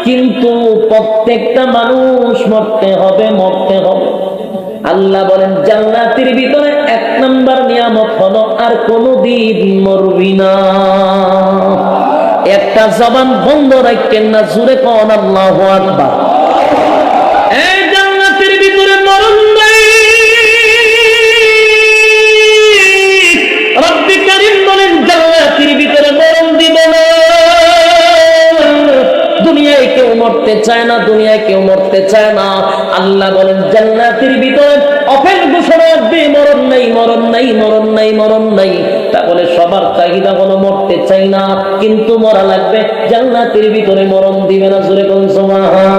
কিন্তু প্রত্যেকটা মানুষ মরতে হবে। আল্লাহ বলেন জান্নাতের ভিতরে 1 নাম্বার নিয়ামত হলো আর কোনদিন মরবি না। একটা জবান বন্ধ রাখেন না, জোরে কোন আল্লাহু আকবার। এই জান্নাতের ভিতরে মরণ নাই। রব্বি কারীম বলেন জান্নাতের ভিতরে মরণ দিব না। দুনিয়ায় কেউ মরতে চায় না, দুনিয়ায় কেউ মরতে চায় না। আল্লাহ বলেন জান্নাতের ভিতরে অফেল ঘোষণা আসবে, মরণ নাই, মরণ নাই, মরণ নাই, মরণ নাই। তাহলে সবার চাহিদা হলো মরতে চাই না, কিন্তু মরা লাগবে। জান্নাতের ভিতরে মরণ দিবে না, জোরে কোন সুবহান।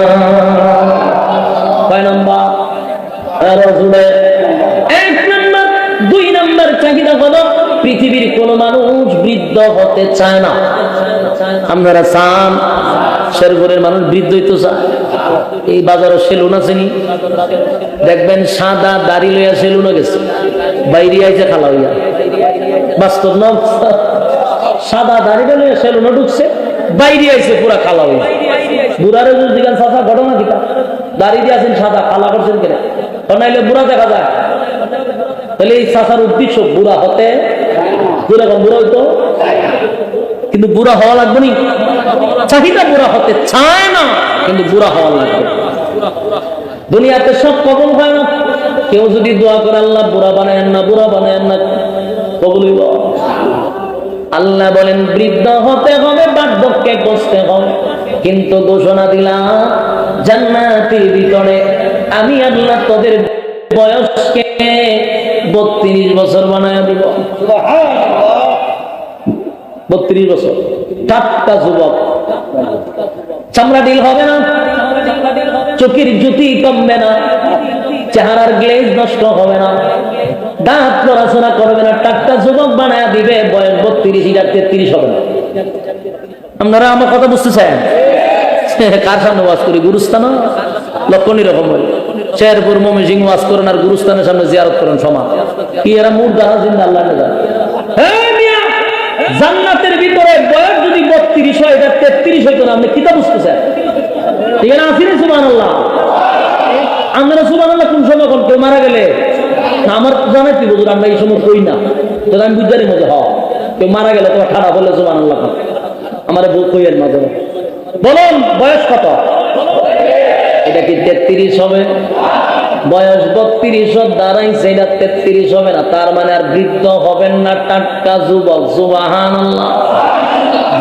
কয় নাম্বার? রাসূলের 1 নাম্বার। 2 নাম্বার চাহিদা হলো পৃথিবীর কোন মানুষ বৃদ্ধ হতে চায় না। আপনারা চান? শেরপুরের মানুষ বৃদ্ধ হইতে চায়? এই বাজারে সেলুন আছেনি, দেখবেন সাদা দাড়ি লইয়া সেলুনে গেছে, বাইরে আইছে খালা হইয়া। বাস্তব না? সাদা দাড়ি লইয়া সেলুনে ঢুকছে, বাইরে আইছে পুরা খালা হইয়া। বুড়ারে যদি দিগান চাচা ঘটনা দিকা, দাড়ি দিয়ে আছেন সাদা, খালা করছেন কেন? নাইলে বুড়া দেখা যায়। তাহলে এই চাচার উদ্দেশ্য বুড়া হতে, বুড়া হইতো, কিন্তু বুড়া হওয়া লাগবে নি। চাহিদা বুড়া হতে চায় না, কিন্তু বুড়া হওয়া লাগবে। দুনিয়াতে সব কবল হয় না। কেউ যদি দোয়া করে আল্লাহ বুড়া বানায়েন না, বুড়া বানায়েন না, কবল হইব। আল্লাহ বলেন বৃদ্ধ হতে হবে, বার্ধক্যে বসতে হবে, কিন্তু ঘোষণা দিলাম জান্নাতের ভিতরে আমি আল্লাহ তোদের বয়সকে 32 বছর বানায় দিব। 32 বছর টাটকা যুবক, চামড়া ঢিল হবে না, চোখের জ্যোতি কমবে না, চেহারার গ্লেজ নষ্ট হবে না, দাঁত পড়াশোনা করবে না, টাটকা যুবক বানায় দিবে। বয়স 32 আর 33 হবে না। আপনারা আমার কথা বুঝতে চান? কার সামনে ওয়াজ করি? গুরুস্থান লক্ষণী রকম হয়। শেরপুর ময়মনসিংহ ওয়াজ করেন আর গুরুস্থানের সামনে জিয়ারত করেন সমান কি? এরা মুর্দা জিন্দা আল্লাহ না জানে। জান্নাতের ভিতরে বয়স যদি 32 হয়, এটা 33 হইতো না। আপনি কিতা বুঝতেছেন? এখানে আসিনি সুবহানাল্লাহ। আমরা সুবহানাল্লাহ কোন সময় কোন কেউ মারা গেলে আমার জানাই কি বুঝুন, আমরা এই সময় কই না, তো আমি বুঝারি মধ্যে হ কেউ মারা গেলে তোমার খারাপ হলে সুবহানাল্লাহ আমার বউ কইয়ের মাঝে বলুন বয়স কত? এটা কি 33 হবে? বয়স 32 দাঁড়াইছে, এটা 33 হবে না। তার মানে আর বৃদ্ধ হবেন না, টাটকা যুবক। সুবহানাল্লাহ।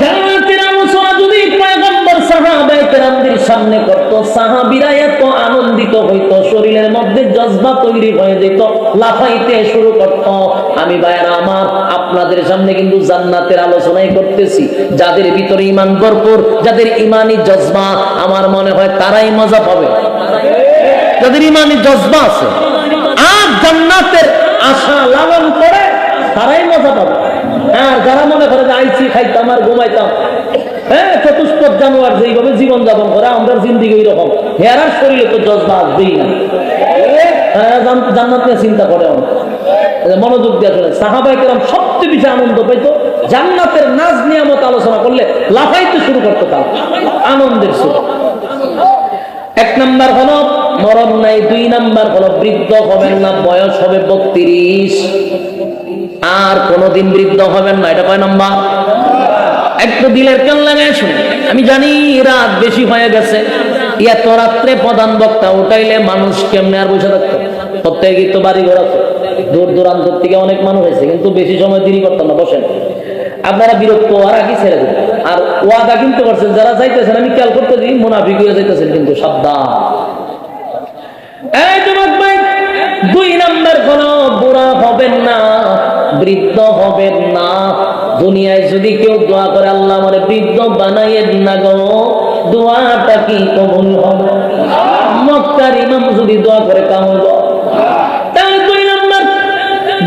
জান্নাতের আলোচনা যদি পয়গম্বর সাহাবায়ে কেরামদের সামনে করত, সাহাবীরা এত আনন্দিত হইতো, শরীরের মধ্যে জজবা তৈরি হয়ে যেত, লাফাইতে শুরু করত। আমি ভাইরা আমার, আপনাদের সামনে কিন্তু জান্নাতের আলোচনাই করতেছি। যাদের ভিতরে ঈমান ভরপুর, যাদের ঈমানি জজবা, আমার মনে হয় তারাই মজা পাবে। যাদের ঈমানি জজবা আছে আর জান্নাতের আশা লালন করে, তারাই মজা পাবে। আর যারা মনে করে যে আইসি খাইতাম আর ঘুমাইতাম, চতুষ্পদ জানোয়ার যেইভাবে জীবন যাপন করে, আমরা জিন্দিগি এইরকম, হেরার শরীরে তো জজবা আসবেই না। জান্নাত নিয়ে চিন্তা করে মনোযোগ দিয়ে চলে। সাহাবায়ে কেরাম সবচেয়ে বেশি আনন্দ পাইতো জান্নাতের নাজ নিয়ামত আলোচনা করলে, লাফাইতে শুরু করতো তার আনন্দের সুর। 1 নাম্বার হলো মরণ নাই, 2 নাম্বার হলো বৃদ্ধ হবেন না, বয়স হবে 32 আর কোনদিন বৃদ্ধ হবেন না। এটা কয় নাম্বার? একটু দিলের কান লাগায় শুনে। আমি জানি রাত বেশি হয়ে গেছে, এত রাত্রে প্রধান বক্তা উঠাইলে মানুষ কেমনে আর বসে থাকতো? প্রত্যেকেই তো বাড়ি ঘর আছে, দূর দূরান্ত থেকে অনেক মানুষ হয়েছে, কিন্তু বেশি সময় দেরি করতাম না, বসেন। আপনারা বিরক্ত আর আগে ছেড়ে দেন। আর ওয়াদা কিন্তু করছেন, যারা যাইতেছেন আমি খেয়াল করতে দিই, মুনাফিক হয়ে যাইতেছেন, কিন্তু সাবধান। এই যুবক ভাই, 2 নাম্বার হলো বুড়া হবেন না, বৃদ্ধ হবেন না। দুনিয়ায় যদি কেউ দোয়া করে আল্লাহ আমারে বৃদ্ধ বানাইয়েন না গো, দোয়াটা কি কবুল হবে? মক্কার ইমাম যদি দোয়া করে কামল, তাহলে 2 নাম্বার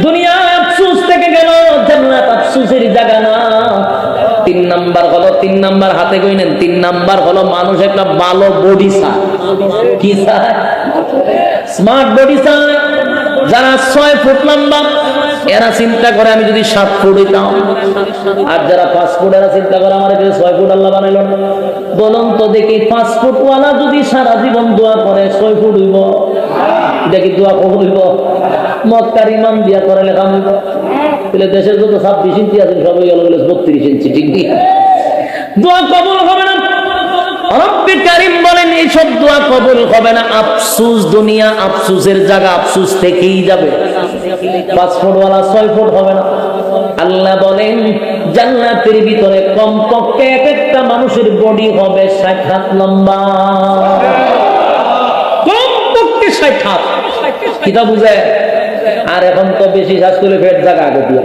দুনিয়া আফসোস থেকে গেল, জান্নাত আফসোসের জায়গা না। 3 নাম্বার হলো, 3 নাম্বার হাতে কই নেন, 3 নাম্বার হলো মানুষ একটা ভালো বডি চায়। কি চায়? স্মার্ট বডি চায়। যারা 6 ফুট লম্বা, এরা চিন্তা করে আমি যদি 7 ফুট হইতাম, আর যারা 5 ফুট এরা চিন্তা করে আমার 6 ফুট আল্লাহ বানাইল। বলুন তো দেখি 5 ফুট ওয়ালা যদি সারা জীবন দোয়া করে 6 ফুট হইব? এটা কি দোয়া কবুল হইব? মক্কার ইমাম দিয়া করে লেখা হইব? তাহলে দেশের যত 26 ইঞ্চি আছে সবাই হলো 32 ইঞ্চি, ঠিক কি? দোয়া কবুল হবে না। রব্বে কারীম বলেন এইসব দোয়া কবুল হবে না। আফসোস, দুনিয়া আফসোসের জায়গা, আফসোস থেকেই যাবে। 5 ফুট ওয়ালা 6 ফুট হবে না। আল্লাহ বলেন জান্নাতের ভিতরে কমপক্ষে এক একটা মানুষের বডি হবে 60 হাত লম্বা, কমপক্ষে 60 হাত। কিটা বুঝে? আর এখন তো বেশি শ্বাস তুলে পেট জায়গা আগে দিয়ে,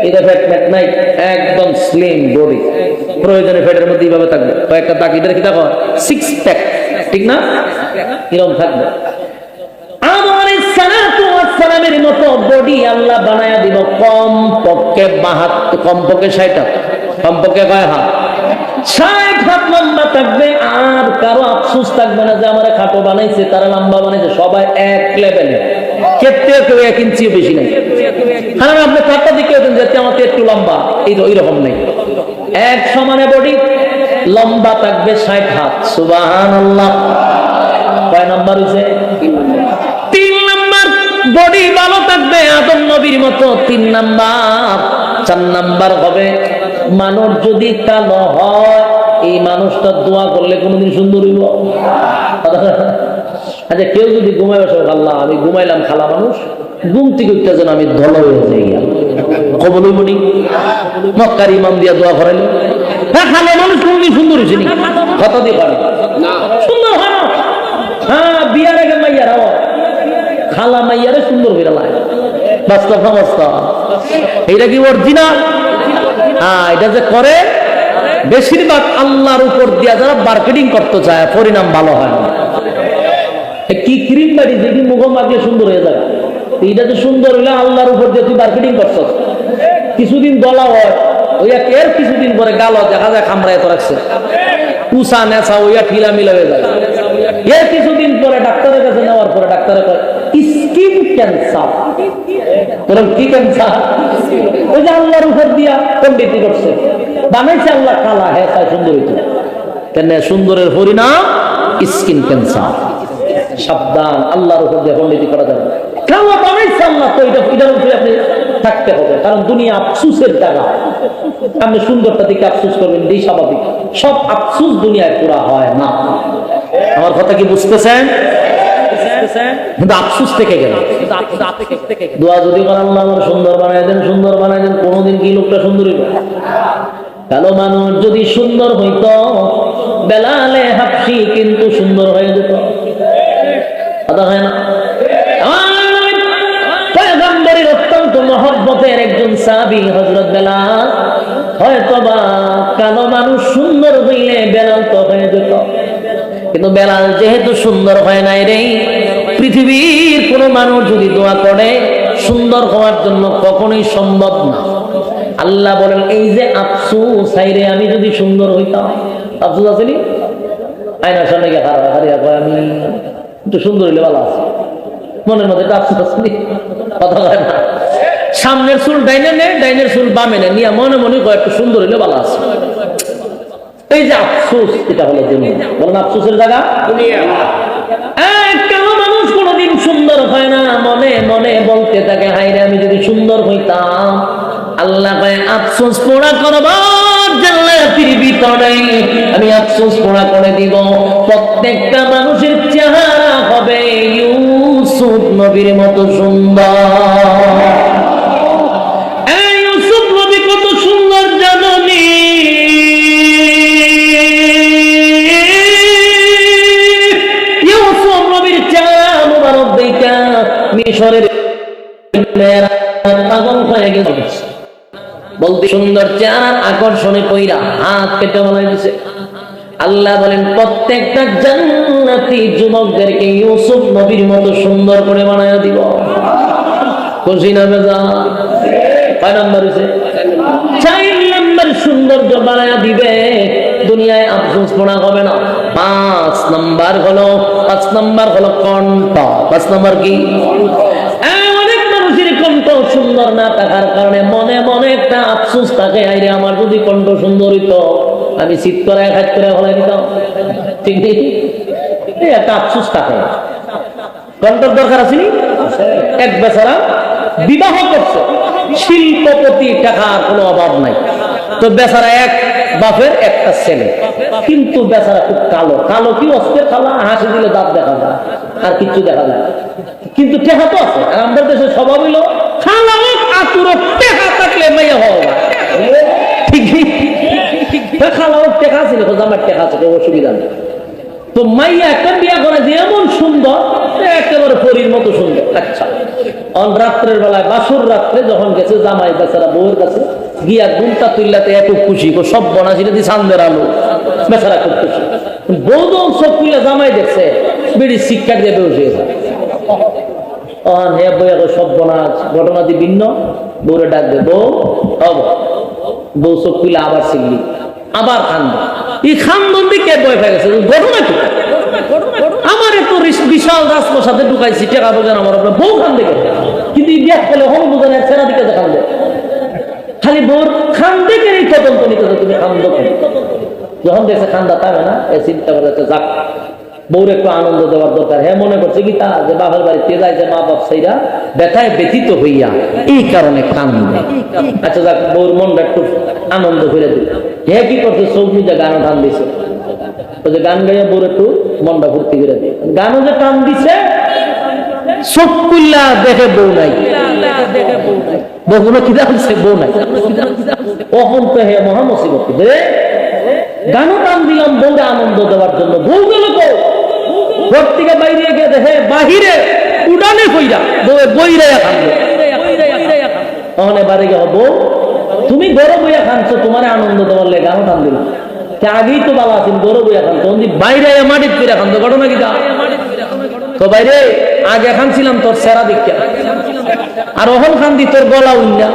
এটা পেট নাই, একদম স্লিম বডি। প্রয়োজনে পেটের মধ্যে এইভাবে থাকবে, কয়েকটা তাকিদের কি থাকো 6 প্যাক, ঠিক না? এরকম থাকবে। আমাদের সালাতু ওয়াস সালামের মতো বডি আল্লাহ বানায়া দিব কমপক্ষে 72, কমপক্ষে 60 হাত, কমপক্ষে কয় হাত? 60 হাত লম্বা থাকবে। আর কারো আফসোস থাকবে না যে আমারে খাটো বানাইছে, তারা লম্বা বানাইছে, সবাই এক লেভেলে। ক্ষেত্রে কেউ 1 ইঞ্চিও বেশি নাই। হ্যাঁ, আপনি কাটটা দিকে যেতে আমাকে একটু লম্বা, এইরকম নেই, এক সমানে বডি, লম্বা থাকবে 60 হাত। সুবহানাল্লাহ। কয় নাম্বার হইছে? 3 নাম্বার। বডি ভালো থাকবে আদম নবীর মতো, 3 নাম্বার। 4 নাম্বার হবে মানুষ যদি কালো হয়, এই মানুষটা দোয়া করলে কোনোদিন সুন্দর হইব? আচ্ছা, কেউ যদি ঘুমাই বসে, আল্লাহ আমি ঘুমাইলাম খালা মানুষ, ঘুম থেকে উঠতে যেন আমি ধল হয়ে যাই, কবল হইব নি? মক্কার ইমাম দিয়া দোয়া করাইল, হ্যাঁ খালা মানুষ কোনদিন সুন্দর হয়েছে নি? কথা দিয়ে পারে সুন্দর হয় না। হ্যাঁ, বিয়ার আগে মাইয়ার হওয়া খালা মাইয়ারে সুন্দর হয়ে লাগে, বাস্তব অবস্থা। এইটা কি অরিজিনাল? হ্যাঁ, এটা যে করে বেশিরভাগ আল্লাহর উপর দিয়া যারা মার্কেটিং করতে চায়, পরিণাম ভালো হয় না। কি ক্রিম বাড়ি যদি মুখ মাগলে সুন্দর হয়ে যায়, এইটা যে সুন্দর হইলে আল্লাহর উপর দিয়ে তুই মার্কেটিং করছস, কিছুদিন দলা হয়, ওই এর কিছুদিন পরে গাল দেখা যায় খামড়ায় তো রাখছে, কুসা নেশা ওইয়া ঠিলা মিলা হয়ে যায়। এর কিছুদিন পরে ডাক্তারের কাছে নেওয়ার পরে ডাক্তারে কয় স্কিন ক্যান্সার। বলেন কি ক্যান্সার? ওই যে আল্লাহর উপর দিয়া পন্ডিতি করছে, বানাইছে আল্লাহ কালা, হ্যাঁ তাই সুন্দর হইতো, কেন সুন্দরের পরিণাম স্কিন ক্যান্সার। সাবধান, আল্লাহর উপর দিয়ে পন্ডিতি করা যাবে। কালা বানাইছে আল্লাহ, তো এটার উপরে আপনি থাকতে হবে, কারণ দুনিয়া আফসুসের জায়গা। আপনি সুন্দরটা দিকে আফসুস করবেন, এই স্বাভাবিক। সব আফসুস দুনিয়ায় পুরা হয় না। আমার কথা কি বুঝতেছেন? কিন্তু আফসুস থেকে গেল। দোয়া যদি করেন আল্লাহ আমার সুন্দর বানাই দেন, সুন্দর বানাই দেন, কোনোদিন কি লোকটা সুন্দর হইব? কালো মানুষ যদি সুন্দর হইত, বেলালে হাফসি কিন্তু সুন্দর হয়ে যেত। কথা হয় না? পয়গম্বরের অত্যন্ত মহব্বতের একজন সাহাবী হযরত বেলাল, হয়তোবা কালো মানুষ সুন্দর হইলে বেলাল তো হয়ে যেত, কিন্তু বেলাল যেহেতু সুন্দর হয় নাই রে। পৃথিবীর কোন মানুষ যদি দোয়া করে সুন্দর হওয়ার জন্য কখনোই সম্ভব না। আল্লাহ বলেন এই যে আফসোস, হাইরে আমি যদি সুন্দর হইতাম। আফসোস আছে নি? আয়নার সামনে গিয়ে হারিয়া কয় আমি একটু সুন্দর হইলে ভালো আছে, মনের মধ্যে আফসোস আছে নি? কথা হয় না। সামনের চুল ডাইনে নে, ডাইনের চুল বামে নে, নিয়ে মনে মনে কয় একটু সুন্দর হইলে ভালো আছে। এই যে আফসোস, এটা হলো দুনিয়া। বলেন আফসোসের জায়গা দুনিয়া। কেন মানুষ কোনোদিন সুন্দর হয় না? মনে মনে বলতে থাকে হাইরে আমি যদি সুন্দর হইতাম। আল্লাহ কয় আফসোস পোড়া করব জান্নাতের ভিতরে, আমি আফসোস পোড়া করে দিব। প্রত্যেকটা মানুষের চেহারা হবে ইউসুফ নবীর মতো সুন্দর। ইউসুফ নবী কত সুন্দর জানেন? ইউসুফ নবীর চেহারা মুবারক দেখা মিশরের মেয়েরা পাগল হয়ে গেছে। বলতে সুন্দর চেহারার আকর্ষণে কইরা হাত কেটে বলাই দিছে। আল্লাহ বলেন প্রত্যেকটা জান্নাতি যুবকদেরকে ইউসুফ নবীর মতো সুন্দর করে বানায়া দিব। খুশি না বেজা? কয় নাম্বার হইছে? 4 নাম্বার সৌন্দর্য বানায়া দিবে, দুনিয়ায় আফসোস পোড়া হবে না। 5 নাম্বার হলো কণ্ঠ। 5 নাম্বার কি? অনেক মানুষের কণ্ঠ সুন্দর না থাকার কারণে মনে মনে একটা আফসোস থাকে, আইরে আমার যদি কণ্ঠ সুন্দর হইতো আমি শীত করে হাত করে হলাই দিতাম। ঠিক নেই, একটা আফসোস থাকে। কণ্ঠর দরকার আছে নি? এক বেচারা বিবাহ করছে, শিল্পপতি, টাকার কোনো অভাব নাই। তো বেচারা এক বাপের একটা ছেলে, কিন্তু বেচারা খুব কালো। কালো কি অস্ত্রের কালো, হাসি দিলে দাঁত দেখা যায়, আর কিছু দেখা যায়, কিন্তু টেহা তো আছে। আর আমাদের দেশের স্বভাব হইল খালা আতুর টেহা থাকলে মেয়ে হওয়া, ঠিক খালা টেকা ছিল, আমার টেকা আছে, অসুবিধা নেই। তো মাইয়া একটা বিয়া করে যে এমন সুন্দর, একেবারে পরীর মতো সুন্দর। আচ্ছা, রাত্রের বেলায় বাসুর রাত্রে যখন গেছে জামাই বেচারা বউয়ের কাছে গিয়া ঘুমটা তুললাতে এত খুশি, সব বনাছিল দি চান্দের আলো, বেচারা খুব খুশি। বউ যখন সব তুলে জামাই দেখছে, বেড়ি শিক্ষা দিয়ে বসে গেছে। হে বই সব বনাজ, ঘটনা দি ভিন্ন। বউরে ডাক দে, বউ হব। বউ সব তুলে আবার শিখলি, আবার খান্দন। এই খান্দন দিকে বয় হয়ে গেছে। ঘটনা কি? আমার এত বিশাল রাজপ্রসাদে ঢুকাইছি, টেকা বোঝেন আমার বউ খান দেখে, কিন্তু বিয়া খেলে হল বোঝেন ছেড়া দিকে খান দেয়, খালি বউর খান দেখে এই তদন্ত নিতে তুমি খান্দ। যখন দেখছে খান্দা থাকে না, এ চিন্তা করে যাক বউর একটু আনন্দ দেওয়ার দরকার। হ্যাঁ, মনে করছে কি তা যে বাপের বাড়িতে যাইছে মা বাপ সেইরা ব্যথায় ব্যথিত হইয়া এই কারণে কান্দে। আচ্ছা যাক, বউর মনটা একটু আনন্দ করে দিল। হ্যাঁ, কি করছে, চৌকিতে গান টান দিছে, গান গাইয়া বউর একটু মনটা ভর্তি করে দিয়ে গানও যে টান দিছে, চোখ খুললা দেখে বউ নাই। বউগুলো কি দেখছে, বউ নাই। কখন তো হে মহা মুসিবত, গানও টান দিলাম বউরে আনন্দ দেওয়ার জন্য। বউ গেল ঘর থেকে বাইরে গিয়ে দেখে বাহিরে উড়ানে কইরা বউ বইরাইয়া খানবে। তখন এবারে গিয়ে বউ তুমি গরম বইয়া খানছো, তোমার আনন্দ দেওয়ার লেগে গানও টান দিলাম। আগেই তো বাবা আছেন গরম বইয়া খান, তখন বাইরে মাটির করে খান। তো ঘটনা কি তো বাইরে আগে খানছিলাম তোর সেরা দিকে, আর ওহন খান দি তোর গলা উন্না।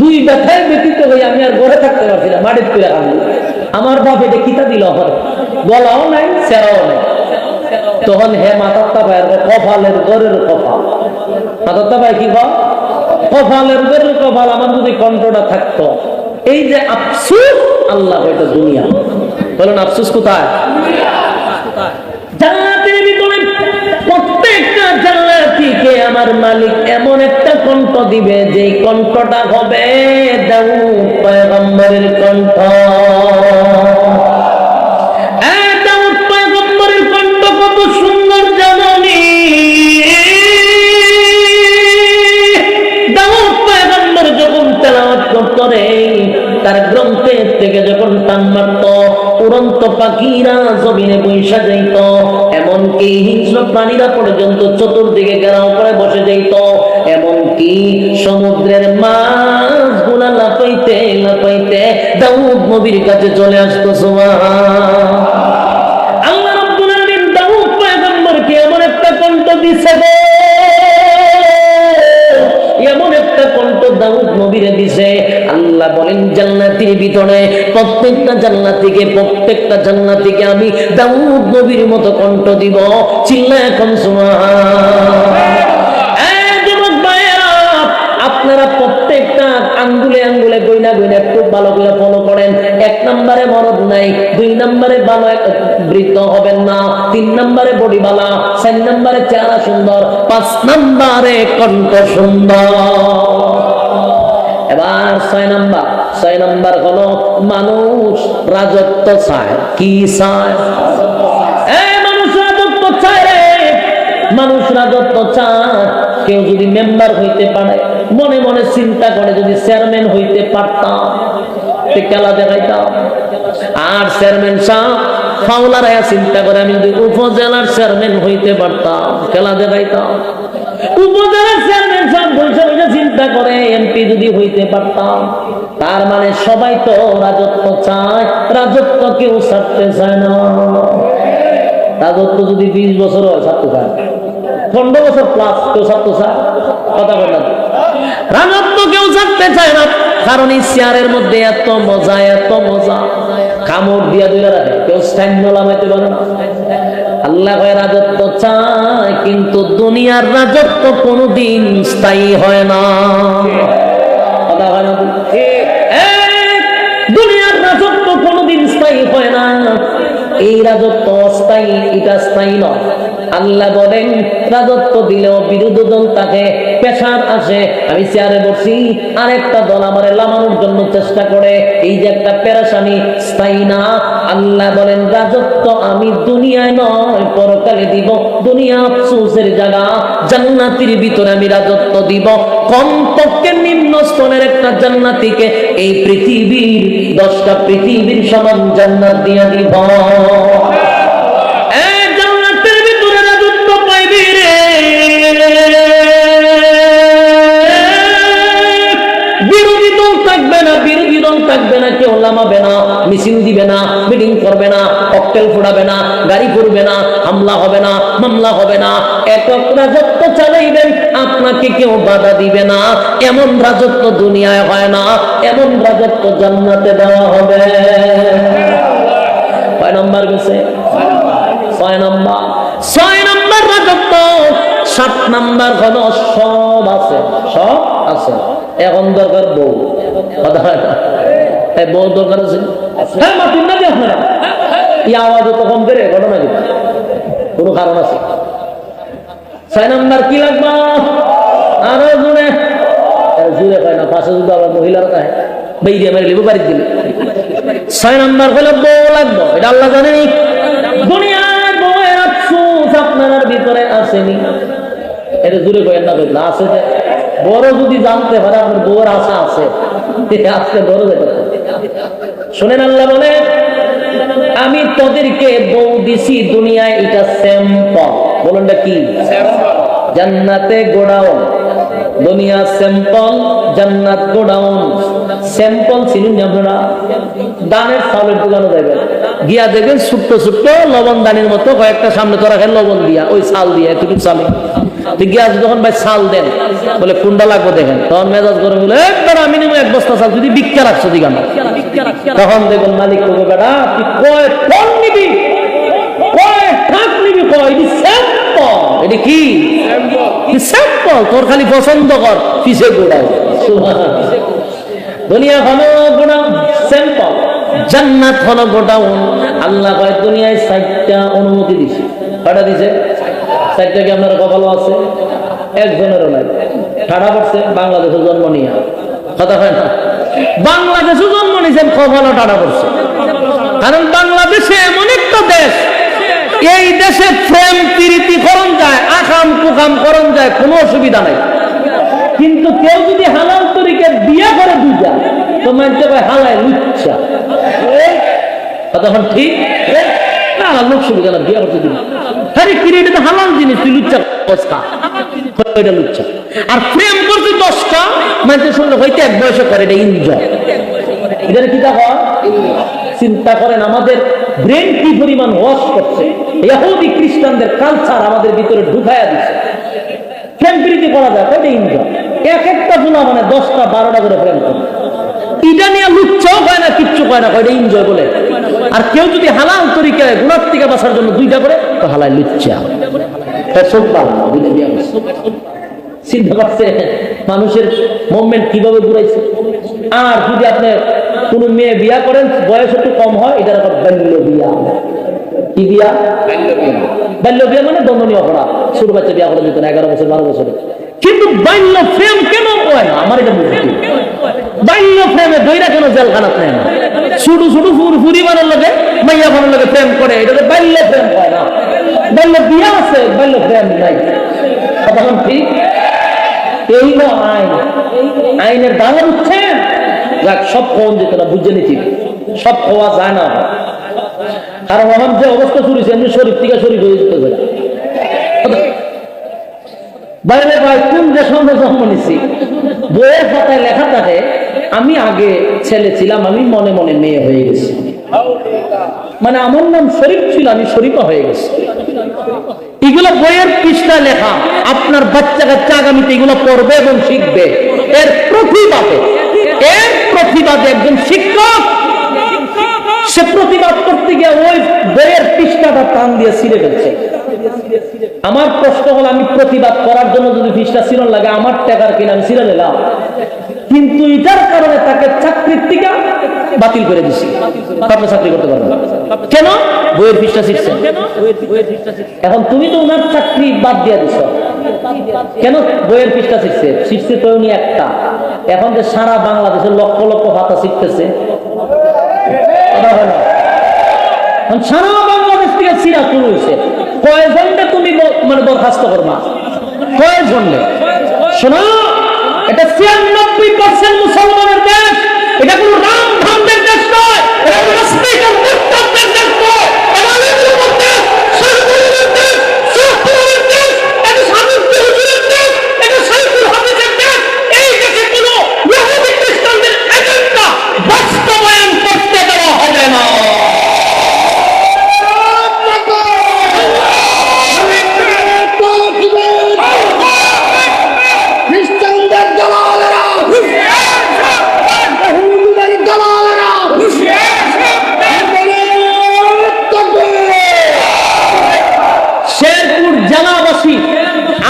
দুই ব্যথায় ব্যতীত হয়ে আমি আর ঘরে থাকতে পারছি না, মাটির করে খান। আমার বাপ এটা কিতা দিল, গলাও নাই সেরাও নাই। তখন হে মাথার ভাইয়ের কপালের গরের কপাল, মাথার ভাই কি কপালের গরের কপাল, আমার যদি কণ্ঠটা থাকতো। এই যে আফসোস, আল্লাহ এটা দুনিয়া বলেন, আফসোস কোথায়? জান্নাতের ভিতরে প্রত্যেকটা জান্নাতীকে আমার মালিক এমন একটা কণ্ঠ দিবে, যে কণ্ঠটা হবে দাউদ পয়গম্বরের কণ্ঠ। দাউদ পয়গম্বরের কণ্ঠ কত সুন্দর জানেননি? দাউদ পয়গম্বর যখন তেলাওয়াত করে, তার গ্রন্থের থেকে যখন টান মারত, উড়ন্ত পাখিরা জমিনে বৈশা যাইত, এমনকি হিংস্র প্রাণীরা পর্যন্ত চতুর্দিকে ঘেরাও করে বসে যাইত, এমনকি সমুদ্রের মাছগুলা লাফাইতে লাফাইতে দাউদ নবীর কাছে চলে আসতো। সুবহান আল্লাহ রাব্বুল আলামিন দাউদ পয়গম্বরকে এমন একটা কণ্ঠ দিছে, এমন একটা কণ্ঠ দাউদ নবীরে দিছে। আল্লাহ বলেন জান্নাতের ভিতরে প্রত্যেকটা জান্নাতীকে আমি দাউদ নবীর মতো কণ্ঠ দিব। চিল্লায় এখন সুবহান। যুবক ভাইয়েরা, আপনারা প্রত্যেকটা আঙ্গুলে আঙ্গুলে গয়না গয়না খুব ভালো করে ফলো করেন। 1 নম্বরে মরদ নাই, 2 নম্বরে ভালো বৃদ্ধ হবেন না, 3 নম্বরে বডি বালা, 4 নম্বরে চেহারা সুন্দর, 5 নম্বরে কণ্ঠ সুন্দর। এবার 6 নম্বর হলো মানুষ রাজত্ব চায়। কি চায়? মানুষ রাজত্ব চায় রে, মানুষ রাজত্ব চায়। কেউ যদি মেম্বার হইতে পারে, মনে মনে চিন্তা করে যদি চেয়ারম্যান হইতে পারতাম, খেলা দেখাইতাম। আর চেয়ারম্যান সাহেব ফাউলারা চিন্তা করে আমি যদি উপজেলার চেয়ারম্যান হইতে পারতাম, খেলা দেখাইতাম। উপজেলার চেয়ারম্যান সাহেব বৈশা বৈশা চিন্তা করে এমপি যদি হইতে পারতাম। তার মানে সবাই তো রাজত্ব চায়, রাজত্ব কেউ ছাড়তে চায় না। রাজত্ব যদি 20 বছর হয় ছাড়তে চায়, 15 বছর প্লাস কেউ ছাড়তে চায়, কথা বলেন। রাজত্ব কেউ ছাড়তে চায় না, কারণ এই চেয়ারের মধ্যে এত মজা, এত মজা, কামড় দিয়া দুইটা রাখে, কেউ স্ট্যান্ড নামাইতে পারে না। আল্লাহ কয় রাজত্ব চায়, কিন্তু দুনিয়ার রাজত্ব কোনোদিন স্থায়ী হয় না। কথা হয় না? দুনিয়ার রাজত্ব কোনোদিন স্থায়ী হয় না। এই রাজত্ব অস্থায়ী, এটা স্থায়ী নয়। আল্লাহ বলেন রাজত্ব দিলেও বিরোধী দল তাকে পেশার আসে, আমি চেয়ারে বসি, আরেকটা দল আমারে লামানোর জন্য চেষ্টা করে, এই যে একটা পেরেশানি, স্থায়ী না। আল্লাহ বলেন রাজত্ব আমি দুনিয়ায় নয় পরকালে দিব। দুনিয়া আফসোসের জায়গা, জান্নাতের ভিতরে আমি রাজত্ব দিব। কমপক্ষে নিম্ন স্তরের একটা জান্নাতীকে এই পৃথিবীর 10টা পৃথিবীর সমান জান্নাত দিয়া দিব। জান্নাতের ভিতরে রাজত্ব পাইবি রে, বিরোধী দল থাকবে না, বিরোধী দল থাকবে না, কেউ লামাবে না, মিছিল দিবে না, মিটিং করবে না, ককটেল ফোড়াবে না, গাড়ি করবে না, হামলা হবে না, মামলা হবে না, একক রাজত্ব চালাইবেন, আপনাকে কেউ বাধা দিবে না। এমন রাজত্ব দুনিয়ায় হয় না, এমন রাজত্ব জান্নাতে দেওয়া হবে। কয় নাম্বার গেছে? 6 নাম্বার। 6 নাম্বার রাজত্ব। 7 নাম্বার হলো সব আছে, সব আছে, এখন দরকার বউ। কথা হয় না? বউ দরকার আছে? হ্যাঁ, মাতুন না যে আপনারা এই আওয়াজ তো কম করে ঘটনা কিন্তু কোনো কারণ আছে। 6 নাম্বার কি লাগবে? আরো জোরে জোরে হয় না, পাশে যদি আবার মহিলারা থাকে বেরিয়ে মেরে লিবো বাড়ি দিলে। 6 নাম্বার হলো বউ লাগবে, এটা আল্লাহ জানেনি। দুনিয়ার বউয়ের আফসোস আপনার ভিতরে আসেনি, এটা জোরে কয়েন না, না আছে যে বড় যদি জানতে পারে আপনার বউর আশা আছে, আজকে বড় যেটা শোনেন, আল্লাহ বলে আমি তোদেরকে বউ দিছি দুনিয়ায়, এটা স্যাম্পল। বলুন না কি? জান্নাতে গোডাউন, দুনিয়া স্যাম্পল, জান্নাত গোডাউন। স্যাম্পল ছিলেন আপনারা দানের চাউলের দোকানে যাবেন, গিয়া দেখবেন ছোট্ট ছোট্ট লবণ দানির মতো কয়েকটা সামনে তো রাখেন লবণ দিয়া, ওই চাল দিয়া একটু চালে গিয়া যখন ভাই চাল দেন, বলে কোনটা লাগবে দেখেন, তখন মেজাজ করে বলে একবার আমি নেবো 1 বস্তা চাল, যদি ভিক্ষা রাখছো দিকে তখন দেখবেন মালিক করবে বেটা তুই কয় ফল নিবি, কয় ঠাক নিবি, কয় এটি স্যাম্পল। এটি কি স্যাম্পল? তোর খালি পছন্দ কর, পিছে গোড়ায়। দুনিয়া হলো গোডাউন স্যাম্পল, জান্নাত হলো গোডাউন। আল্লাহ কয় দুনিয়ায় 4টা অনুমতি দিছে। কয়টা দিছে? 4টা কি আপনার কপাল আছে? একজনেরও নাই। ঠাড়া পড়ছে বাংলাদেশে জন্ম নিয়ে। কথা হয় না? বাংলাদেশে জন্ম নিয়েছেন, কপালও ঠাড়া পড়ছে। কারণ বাংলাদেশে এমন একটা দেশ, এই দেশে প্রেম প্রীতি করণ যায়, আকাম কুকাম করণ যায়, কোনো অসুবিধা নাই। কিন্তু কেউ যদি হালাল তরিকে বিয়ে করে দুইটা, তো মানতে পারে হালায় লুচ্ছা। তখন ঠিক না, লোক সুবিধা না, বিয়ে করতে দিন। আরে কি রে, এটা তো হালাল জিনিস, তুই লুচ্ছা কসকা, এটা লুচ্ছা। আর প্রেম করতে 10টা মানতে শুনলে হয়তো 1 বয়সে করে, এটা এনজয়। এটা কি তা হয়? চিন্তা করেন আমাদের ব্রেন কি পরিমাণ ওয়াশ করছে, ইহুদি খ্রিস্টানদের কালচার আমাদের ভিতরে ঢুকায়া দিচ্ছে। প্রেম প্রীতি করা যায়, এটা এনজয়। এক একটা গুণা মানে 10টা 12টা করে প্রেম করে, এটা নিয়ে লুচ্ছাও হয় না, কিচ্ছু হয় না, এটা এনজয় বলে। আর কেউ যদি হালাল তরিকায় গুনাহ থেকে বাঁচার জন্য 2টা করে, তো হালায় লুচ্ছা। চিন্তা করছে মানুষের মুভমেন্ট কিভাবে ঘুরাইছে। আর যদি আপনি কোন মেয়ে বিয়া করেন, বয়স একটু কম হয়, এটা বাল্য বিয়া। কি বিয়া? বাল্য বিয়া মানে দণ্ডনীয় অপরাধ। ছোট বাচ্চা বিয়া করে দিত না 11 বছর 12 বছরে। কিন্তু বাল্য প্রেম কেন হয় না? আমার এটা বুঝতে, বাল্য প্রেমে দইরা কেন জেলখানাত নেয় না? ছোট ছোট ফুরি বানার লাগে, মাইয়া বানার লাগে প্রেম করে, এটা বাল্য প্রেম হয় না। বাল্য বিয়া আছে, বাল্য প্রেম নাই। তখন ঠিক এই না আইন, আইনের দাঁড়া উঠছেন। যাক, সব খাওয়ান যেত না, বুঝে নিচ্ছি, সব খাওয়া যায় না। কারণ আমার যে অবস্থা শুরু হয়েছে, এমনি শরীর থেকে শরীর হয়ে যেতে পারে। বাইরে ভাই কোন দেশ জন্ম নিছি, বইয়ের খাতায় লেখা থাকে আমি আগে ছেলে ছিলাম, আমি মনে মনে মেয়ে হয়ে গেছি। মানে আমার নাম শরীফ ছিল, আমি শরীফা হয়ে গেছি। এগুলো বইয়ের পৃষ্ঠায় লেখা। আপনার বাচ্চা কাচ্চা আগামীতে এগুলো পড়বে এবং শিখবে। এর প্রতিবাদে একজন শিক্ষক সে প্রতিবাদ করতে গিয়ে ওই বইয়ের পৃষ্ঠা টাকাটা টান দিয়ে ছিঁড়ে ফেলছে। আমার প্রশ্ন হলো, আমি প্রতিবাদ করার জন্য যদি ফিসটা ছিঁড়ন লাগে, আমার টাকার কিনা আমি ছিঁড়ে নিলাম, কিন্তু এটার কারণে তাকে চাকরির টিকা বাতিল করে দিছি, আপনি চাকরি করতে পারবেন কেন? বইয়ের ফিসটা ছিঁড়ছে। এখন তুমি তো ওনার চাকরি বাদ দিয়ে দিছ কেন? বইয়ের ফিসটা ছিঁড়ছে। ছিঁড়ছে তো উনি একটা, এখন যে সারা বাংলাদেশের লক্ষ লক্ষ ভাতা শিখতেছে, সারা বাংলাদেশ থেকে ছিঁড়া শুরু হয়েছে। কয়জনকে তুমি মানে বরখাস্ত করবা? কয়জনকে? শোনো, এটা 96% মুসলমানের দেশ, এটা কোন রাম ধামদের দেশ নয়, এটা কোন স্পিকার মুক্তাদের দেশ নয়, এটা আলেমদের দেশ, শাহজালালের দেশ, শাহপুরের দেশ, এটা শামীম হুজুরের দেশ, এটা সাইফুল হাদিসের দেশ। এই দেশে কোন ইহুদি খ্রিস্টানদের এজেন্ডা বাস্তবায়ন করতে দেওয়া হবে না।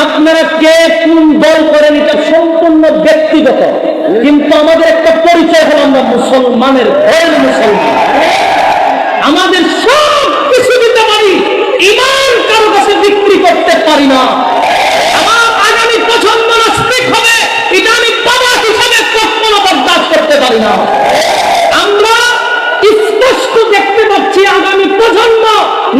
আপনারা কে কোন দল করেন এটা সম্পূর্ণ ব্যক্তিগত, কিন্তু আমাদের একটা পরিচয় হলো আমরা মুসলমানের ঘরের মুসলমান। আমাদের সব কিছু দিতে পারি, ঈমান কারো কাছে বিক্রি করতে পারি না। আমার আগামী পছন্দ নাস্তিক হবে, এটা আমি বাবা হিসাবে কখনো বরদাস্ত করতে পারি না। আমরা স্পষ্ট দেখতে পাচ্ছি আগামী প্রজন্ম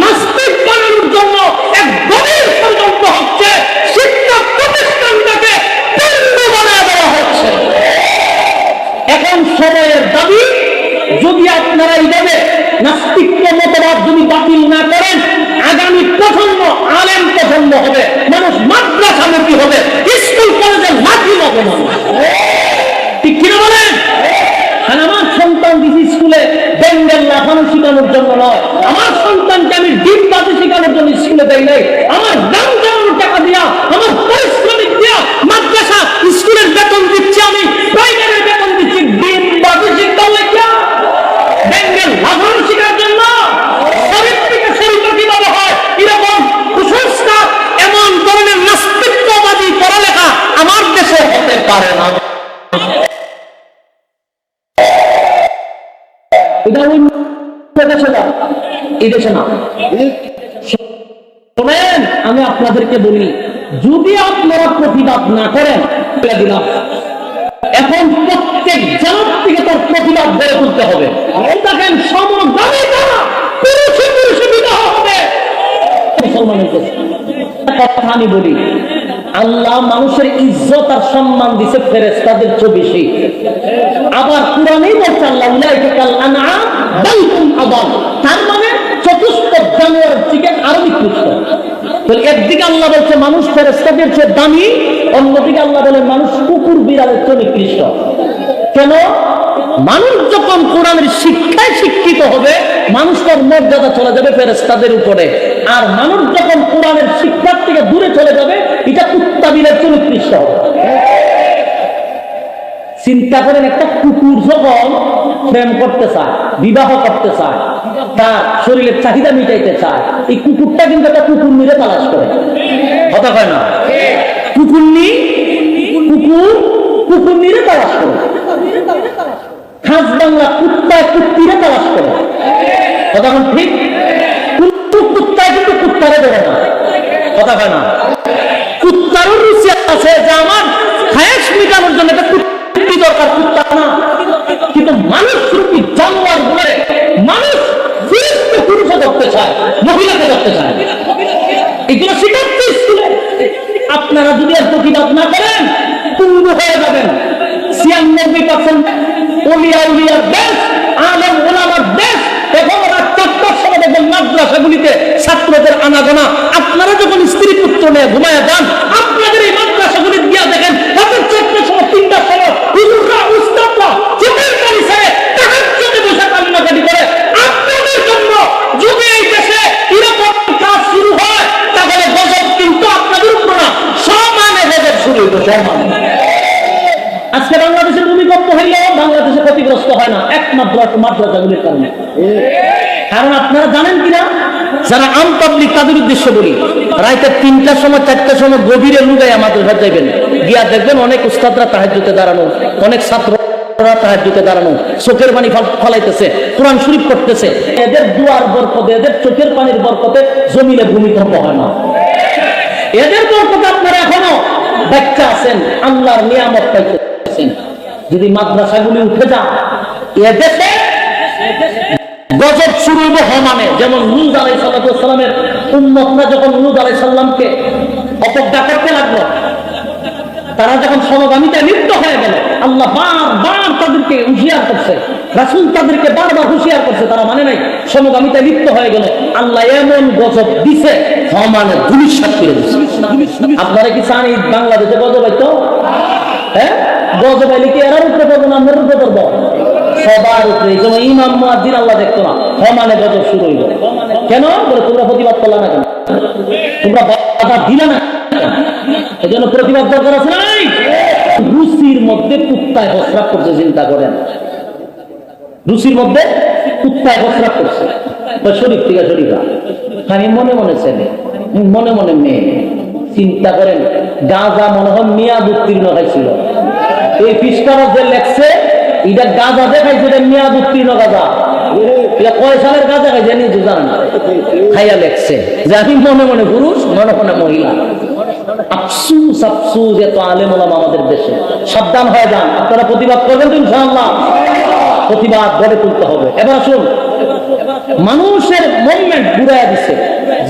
নাস্তিক বানানোর জন্য এক গভীর ষড়যন্ত্র হচ্ছে, শিক্ষা প্রতিষ্ঠানটাকে কেন্দ্র বানায় দেওয়া হচ্ছে। এখন সময়ের দাবি, যদি আপনারা এইভাবে নাস্তিক্য মতবাদ যদি বাতিল না করেন, আগামী প্রজন্ম আলেম প্রজন্ম হবে, মানুষ মাদ্রাসামুখী হবে, স্কুল কলেজে লাঠি হবে মানুষ, ঠিক কিনা বলেন? আর আমার সন্তান দিছি স্কুলে বেঙ্গল লাফানো শেখানোর জন্য নয়, আমার সন্তানকে আমি ডিম বাজি শেখানোর জন্য স্কুলে দেই নাই। আমার দাম জানানোর টাকা দিয়া, আমার পরিশ্রমিক দিয়া মাদ্রাসা স্কুলের বেতন দিচ্ছি, আমি প্রাইমারির বেতন দিচ্ছি ডিম বাজি শিক্ষার লেখা, বেঙ্গল লাফানো শেখার জন্য। চরিত্রকে চরিত্র কিভাবে হয় এরকম কুসংস্কার, এমন ধরনের নাস্তিক্যবাদী পড়ালেখা আমার দেশে হতে পারে না। আমি আপনাদেরকে বলি, যদি আপনারা প্রতিবাদ না করেন, দিলাম এখন প্রত্যেক জাত থেকে তার প্রতিবাদ গড়ে তুলতে হবে। দেখেন সমদামে তারা পুরুষে পুরুষে বিবাহ হবে মুসলমানের দেশে। কথা আমি বলি, আল্লাহ মানুষের ইজ্জত আর সম্মান দিছে ফেরেশতাদের চেয়ে বেশি। আবার কোরআনেই বলছে আল্লাহ উলাইকা কাল আনআম বাল হুম আদাল, তার মানে চতুষ্প জানোয়ারের থেকে আরো নিকৃষ্ট। তাহলে একদিকে আল্লাহ বলছে মানুষ ফেরেশতাদের চেয়ে দামি, অন্যদিকে আল্লাহ বলেন মানুষ কুকুর বিড়ালের চেয়ে নিকৃষ্ট। কেন? মানুষ যখন কোরআনের শিক্ষায় শিক্ষিত হবে, মানুষ তার মর্যাদা চলে যাবে ফেরেশতাদের উপরে, আর মানুষ যখন কোরআনের শিক্ষার থেকে দূরে চলে যাবে, এটা কুত্তা বিলের চেয়ে নিকৃষ্ট হবে। চিন্তা করেন, একটা কুকুর যখন প্রেম করতে চায়, বিবাহ করতে চায়, তার শরীরের চাহিদা মিটাইতে চায়, এই কুকুরটা কিন্তু একটা কুকুর নিয়ে তালাশ করে, কথা হয় না? কুকুর নিয়ে তালাশ করে, খাস বাংলা কুত্তায় কুত্তিরে তালাশ করে, কথা হয় ঠিক? কুত্তায় কিন্তু কুত্তারে ধরে না, কথা হয় না? কুত্তারও রুচি আছে যে আমার খায়াস মিটানোর জন্য একটা কুত্তি দরকার, কুত্তা না। কিন্তু মানুষ রূপী জানোয়ার বলে মানুষ পুরুষে ধরতে চায়, মহিলাকে ধরতে চায়, এগুলো শিখাচ্ছে স্কুলে। আপনারা যদি আর প্রতিবাদ না করেন, পূর্ণ হয়ে যাবেন। 96% ওলিয়া উলিয়ার দেশ, আলেম ওলামার দেশ। এখন ওরা 4টার সময় দেখবেন মাদ্রাসাগুলিতে ছাত্রদের আনাগোনা। আপনারা যখন স্ত্রী পুত্র নিয়ে ঘুমায় যান, আপনাদের এই মাদ্রাসাগুলি গিয়া দেখেন রাতের 4টার সময় 3টার সময় হুজুররা উস্তাদরা চোখের পানি ছেড়ে তাহাজ্জুদে বসে কান্নাকাটি করে। আপনাদের জন্য যদি এই দেশে এরকম কাজ শুরু হয়, তাহলে গজব কিন্তু আপনাদের উপর না, সমানে গজব শুরু হইতো, সমানে। আজকে বাংলাদেশের ভূমিকম্প হইলেও বাংলাদেশে ক্ষতিগ্রস্ত হয় না, একমাত্র মাদ্রাসাগুলির কারণে। কারণ আপনারা জানেন কিনা, যারা আম পাবলিক তাদের উদ্দেশ্য বলি, রাইতে 3টার সময় 4টার সময় গভীরে লুগাই আমাদের ঘর যাইবেন, গিয়া দেখবেন অনেক উস্তাদরা তাহাজ্জুদে দাঁড়ানো, অনেক ছাত্ররা তাহাজ্জুদে দাঁড়ানো, চোখের পানি ফলাইতেছে, কোরআন শরীফ করতেছে। এদের দুয়ার বরকতে, এদের চোখের পানির বরকতে জমিনে ভূমিকম্প হয় না। এদের বরকতে আপনারা এখনো বাচ্চা আছেন, আল্লাহর নিয়ামত পাইতেছেন। যদি মাদ্রাসাগুলি উঠে যান, এদেশে গজব শুরু হইব হমানে। যেমন লূত আলাইহিস সালামের উম্মতরা যখন লূত আলাইহিস সালামকে অপব্যয় করতে লাগলো, তারা যখন সমগামিতায় লিপ্ত হয়ে গেল, আল্লাহ বারবার তাদেরকে হুঁশিয়ার করছে, রাসূল তাদেরকে বারবার হুঁশিয়ার করছে, তারা মানে নাই, সমগামিতায় লিপ্ত হয়ে গেল। আল্লাহ এমন গজব দিছে, হমানে ধূলিসাৎ করে দিছে। আপনারা কি চান বাংলাদেশে গজব হইতো? হ্যাঁ, গজব আইলে কি এরার উপরে পড়বো না আমাদের উপরে পড়বো? সবার উপরে। এই সময় ইমাম মুয়াজ্জিন আল্লাহ দেখতো না, হমানে গজব শুরু হইল। কেন? বলে তোমরা প্রতিবাদ করলা না কেন? তোমরা বাধা দিলে না, এই জন্য প্রতিবাদ দরকার আছে নাই? রুচির মধ্যে কুত্তায় প্রস্রাব করছে, চিন্তা করেন। রুচির মধ্যে কুত্তায় প্রস্রাব করছে, শরীফ থেকে শরীফা। আমি মনে মনে ছেলে, মনে মনে মেয়ে। চিন্তা করেন, গাঁজা মনে হয় মেয়াদ উত্তীর্ণ হয়েছিল। এই পৃষ্ঠারা যে লেখছে, এটা গাঁজা দেখাইছে, এটা মেয়াদ উত্তীর্ণ গাঁজা। এটা কয় সালের গাঁজা খাইছে নিজে জানেন, খাইয়া লেখছে যে আমি মনে মনে পুরুষ, মনে মনে মহিলা। আফসুস আফসুস, এত আলেম ওলামা আমাদের দেশে। সাবধান হয়ে যান, আপনারা প্রতিবাদ করবেন তো ইনশাআল্লাহ। প্রতিবাদ গড়ে তুলতে হবে। এবার আসুন, মানুষের মুভমেন্ট ঘুরাইয়া দিছে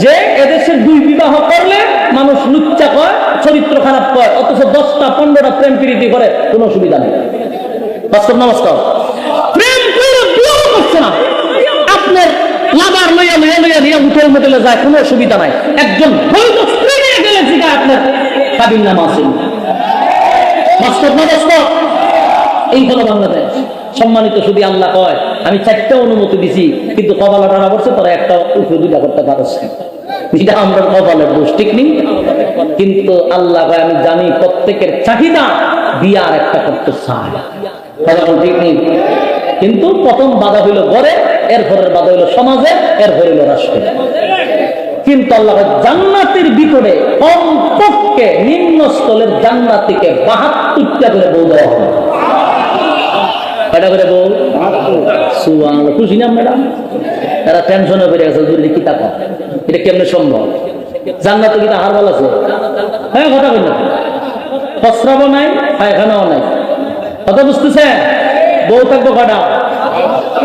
যে এদেশে 2 বিবাহ করলে মানুষ লুচ্চা কয়, চরিত্র খারাপ কয়, অথচ 10টা 15টা প্রেম প্রীতি করে, কোনো অসুবিধা নেই। বাস্তব না বাস্তব? প্রেম করে বিয়ে করছে না, আপনার লাভার লইয়া লইয়া হোটেল মোটেলে যায়, কোনো অসুবিধা নাই। একজন বৈধ স্ত্রী নিয়ে গেলে জিগা আপনার কাবিন নামা আছে। বাস্তব না বাস্তব? এই হলো বাংলাদেশ। সম্মানিত শুধু আল্লাহ কয়, আমি 4টা অনুমতি দিছি, কিন্তু কপালা টানা করছে, তারা একটা উপরে 2টা করতে পারছে। এটা আমরা কপালের দোষ, ঠিক নেই? কিন্তু আল্লাহ কয়, আমি জানি প্রত্যেকের চাহিদা বিয়ার একটা করতে চায়, ঠিক নেই? কিন্তু প্রথম বাধা হইল ঘরে, এরপরের বাধা হইল সমাজে, এরপর হইল রাষ্ট্রে। কিন্তু আল্লাহ জান্নাতের ভিতরে কমপক্ষে নিম্ন স্থলের জান্নাতীকে 72টা করে বউ দেওয়া হবে। কয়টা করে বউ? সুবহানাল্লাহ। খুশি না ম্যাডাম? এরা টেনশনে পড়ে গেছে, যদি কি টাকা, এটা কেমনে সম্ভব? জান্নাতে কি হার বল আছে? হ্যাঁ, কথা বলল, প্রস্রাবও নাই, পায়খানাও নাই। কথা বুঝতেছে? বউ থাকবো কয়টা?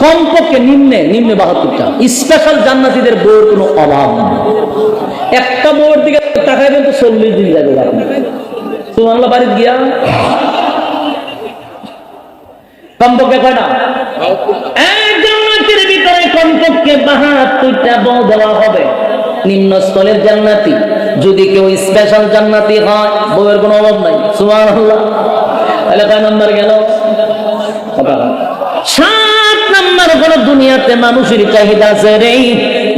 কমপক্ষে নিম্নে 72টা। স্পেশাল জান্নাতীদের বউর কোনো অভাব নেই। একটা বউর দিকে তাকাইবেন তো 40 দিন যাবে আপনি। সুবহানাল্লাহ। বাড়িতে গিয়া কমপক্ষে কয়টা? জান্নাতের ভিতরে কমপক্ষে 72টা বউ দেওয়া হবে। নিম্ন স্থলের জান্নাতি যদি কেউ স্পেশাল জান্নাতি হয়, বউয়ের কোনো অভাব নাই। সুবহানাল্লাহ। তাহলে কয় নাম্বার গেল? 7 নাম্বার হলো, দুনিয়াতে মানুষের চাহিদা আছে রে,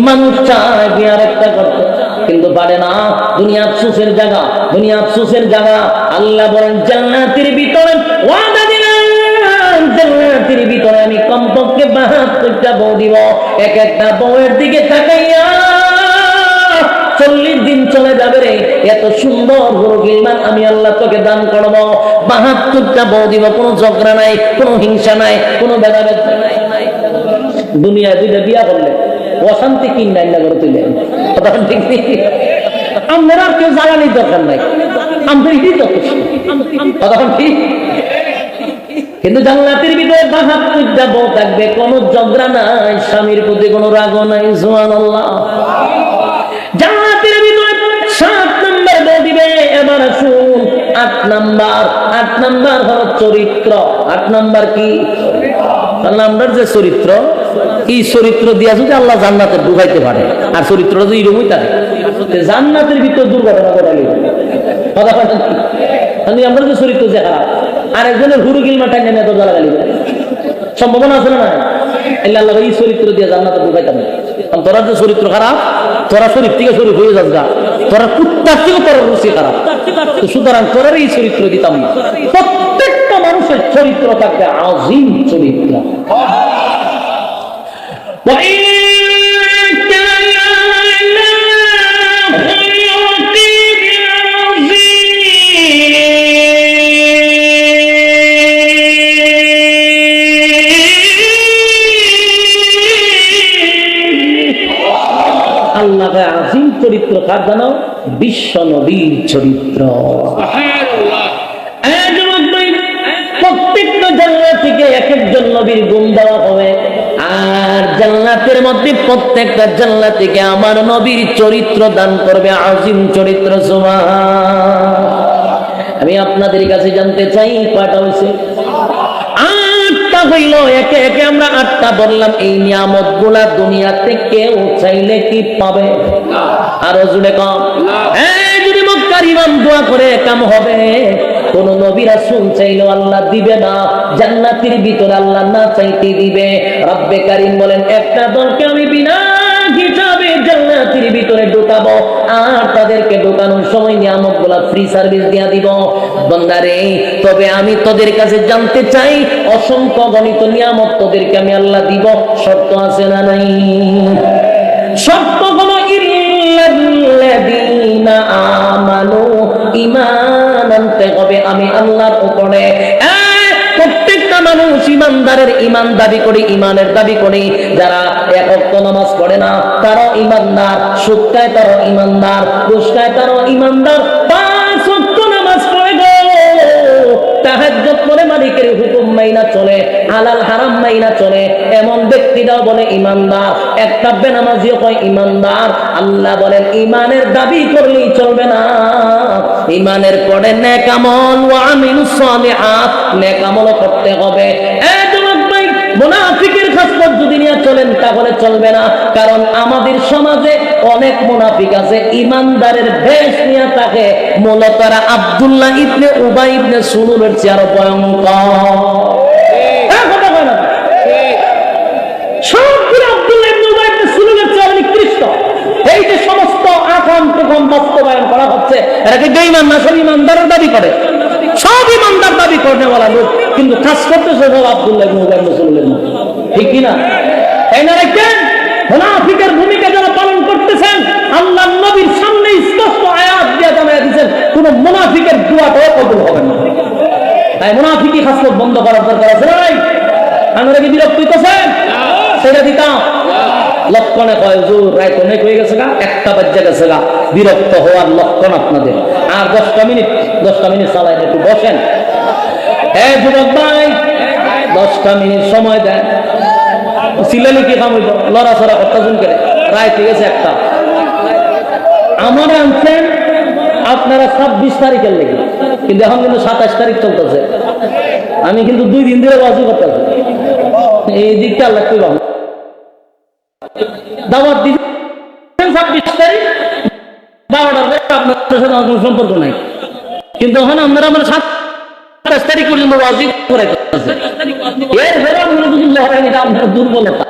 মানুষ চায় বিয়ার একটা করতে, কিন্তু পারে না। দুনিয়া আফসোসের জায়গা, দুনিয়া আফসোসের জায়গা। আল্লাহ বলেন জান্নাতের ভিতরে ওয়াদা দিলাম, জান্নাতের ভিতরে আমি কমপক্ষে 72টা বউ দিব। এক একটা বউয়ের দিকে তাকাইয়া 40 দিন চলে যাবে রে, এত সুন্দর গিলমান আমি আল্লাহ তোকে দান করবো। 72টা বউ দিব, কোনো ঝগড়া নাই, কোনো হিংসা নাই, কোনো ভেদাভেদ নাই। দুনিয়ায় 2টা বিয়া করলে অশান্তি কিন নাই না করে তুলে, কথা ঠিক নেই? আমাদের আর কেউ জ্বালানির দরকার নাই, আমাদের এটাই যথেষ্ট, কথা ঠিক? কিন্তু জান্নাতের ভিতরে 72টা বউ থাকবে, কোনো ঝগড়া নাই, স্বামীর প্রতি কোনো রাগও নাই। সুবহানাল্লাহ। জান্নাতের ভিতরে 7 নাম্বার বউ দিবে। এবার আসুন 8 নাম্বার হলো চরিত্র। 8 নাম্বার কি? নাম্বার যে চরিত্র, এই চরিত্র দিয়া যদি আল্লাহ জান্নাতে ঢুকাইতে পারে, আর চরিত্র যদি এরকমই থাকে, জান্নাতের ভিতরে দুর্ঘটনা ঘটালে কথা বলেন। আমরা যে চরিত্র যে খারাপ, আর একজনের হুরু গিলমা টাইনে এত জ্বালাগালি সম্ভাবনা আছে না? আল্লাহ এই চরিত্র দিয়ে জান্নাতে ঢুকাইতাম। তোরা যে চরিত্র খারাপ, তোরা শরীফ থেকে শরীফ হয়ে যাস গা, তোরা কুত্তার থেকে তোর রুচি খারাপ, সুতরাং তোর এই চরিত্র দিতাম না। প্রত্যেকটা মানুষের চরিত্র থাকবে আযীম চরিত্র। আল্লাহ আজিম চরিত্র কার জানো? বিশ্ব নবীর চরিত্র। প্রত্যেকটা জান্নাত থেকে এক একজন নবীর গুণ দেওয়া হবে, আর জান্নাতের মধ্যে প্রত্যেকটা জান্নাত থেকে আমার নবীর চরিত্র দান করবে, আজিম চরিত্র। সুবহান। আমি আপনাদের কাছে জানতে চাই কয়টা হয়েছে? 8টা হইল। একে একে আমরা 8টা বললাম। এই নিয়ামত গুলা দুনিয়াতে কেউ চাইলে কি পাবে? আরো জুড়ে কম। যদি মক্কার ইমাম দোয়া করে কাম হবে। কোন নবী রাসূল চাইলেও আল্লাহ দিবে না, জান্নাতের ভিতরে আল্লাহ না চাইতে দিবে। রব্বে কারীম বলেন, একটা দলকে আমি বিনা হিসাবে জান্নাতের ভিতরে ঢোকাবো, আর তাদেরকে ঢোকানোর সময় নিয়ামতগুলো ফ্রি সার্ভিস দিয়া দিব। বান্দারে, তবে আমি তোদের কাছে জানতে চাই, অসংখ্য গণিত নিয়ামত তোদেরকে আমি আল্লাহ দিব, শর্ত আছে না নাই? শর্ত হলো ইল্লাল্লাযীনা আমানু, ঈমান আনতে হবে আমি আল্লাহর উপরে। প্রত্যেকটা মানুষ ইমানদারের ঈমান দাবি করি, ঈমানের দাবি করি। যারা এক ওয়াক্ত নামাজ পড়ে না তারাও ঈমানদার, সুদ খায় তারাও ঈমানদার, ঘুষ খায় তারাও ঈমানদার, 5 ওয়াক্ত নামাজ পড়ে গো, তাহাজ্জুদ পড়ে, মালিকের হুকুম মাইনা চলে, হালাল হারাম মাইনা চলে, এমন ব্যক্তিরাও বলে ঈমানদার। একটা বেনামাজিও কয় ঈমানদার। আল্লাহ বলেন ঈমানের দাবি করলেই চলবে না, ঈমানের পরে নেক আমল ওয়া আমিলুস সালিহাত, নেক আমল করতে হবে। মুনাফিকের খাসলত যদি নিয়ে চলেন তাহলে চলবে না, কারণ আমাদের সমাজে অনেক মুনাফিক আছে ঈমানদারের বেশ নিয়ে থাকে, মূলত আব্দুল্লাহ ইবনে উবাই ইবনে সুলুলের চেয়ে আরো ভয়ঙ্কর। সবগুলো আব্দুল্লাহ ইবনে উবাই ইবনে সুলুলের চেয়ে নিকৃষ্ট। এই যে সমস্ত আকাম টুকাম বাস্তবায়ন করা হচ্ছে, এটাকে বেঈমান না, সব ঈমানদারের দাবি করে, সব ঈমানদার দাবি করনে वाला লোক, কিন্তু কাজ করতেছে সব আব্দুল্লাহ ইবনে উবাই ইবনে সুলুলের মতো। ঠিক কি না? তাই না? রাখেন মুনাফিকের ভূমিকা যারা পালন করতেছেন, আল্লাহর নবীর সামনে স্পষ্ট আয়াত দিয়ে জানায় দিয়েছেন কোন মুনাফিকের দোয়াটাও কবুল হবে না। তাই মুনাফিকি খাসলত বন্ধ করার দরকার আছে না? ভাই আমরা কি বিরক্ত হইতেছেন? সেটা দিতাম লক্ষণে কয় জোর রাত অনেক হয়ে গেছে গা, 1টা বাজে গেছে গা, বিরক্ত হওয়ার লক্ষণ আপনাদের। আর 10টা মিনিট চালায়, একটু বসেন। যুবক ভাই 10টা মিনিট সময় দেন, সিলালি কি কাম হইব? লড়াছড়া করতে শুন করে রায় ঠিক আছে 1টা। আমার আনছেন আপনারা 26 তারিখের লেগে, কিন্তু এখন কিন্তু 27 তারিখ চলতেছে। আমি কিন্তু 2 দিন ধরে বাজি করতেছি, এই দিকটা আল্লাহ কি ভালো দাওয়াত দিচ্ছেন 26 তারিখ 12টার পরে আপনার সাথে আমার কোনো সম্পর্ক নাই, কিন্তু ওখানে আপনারা আমরা 27 তারিখ পর্যন্ত ওয়াজিব করে করতেছে। এর ভেতরে আপনার দুর্বলতা,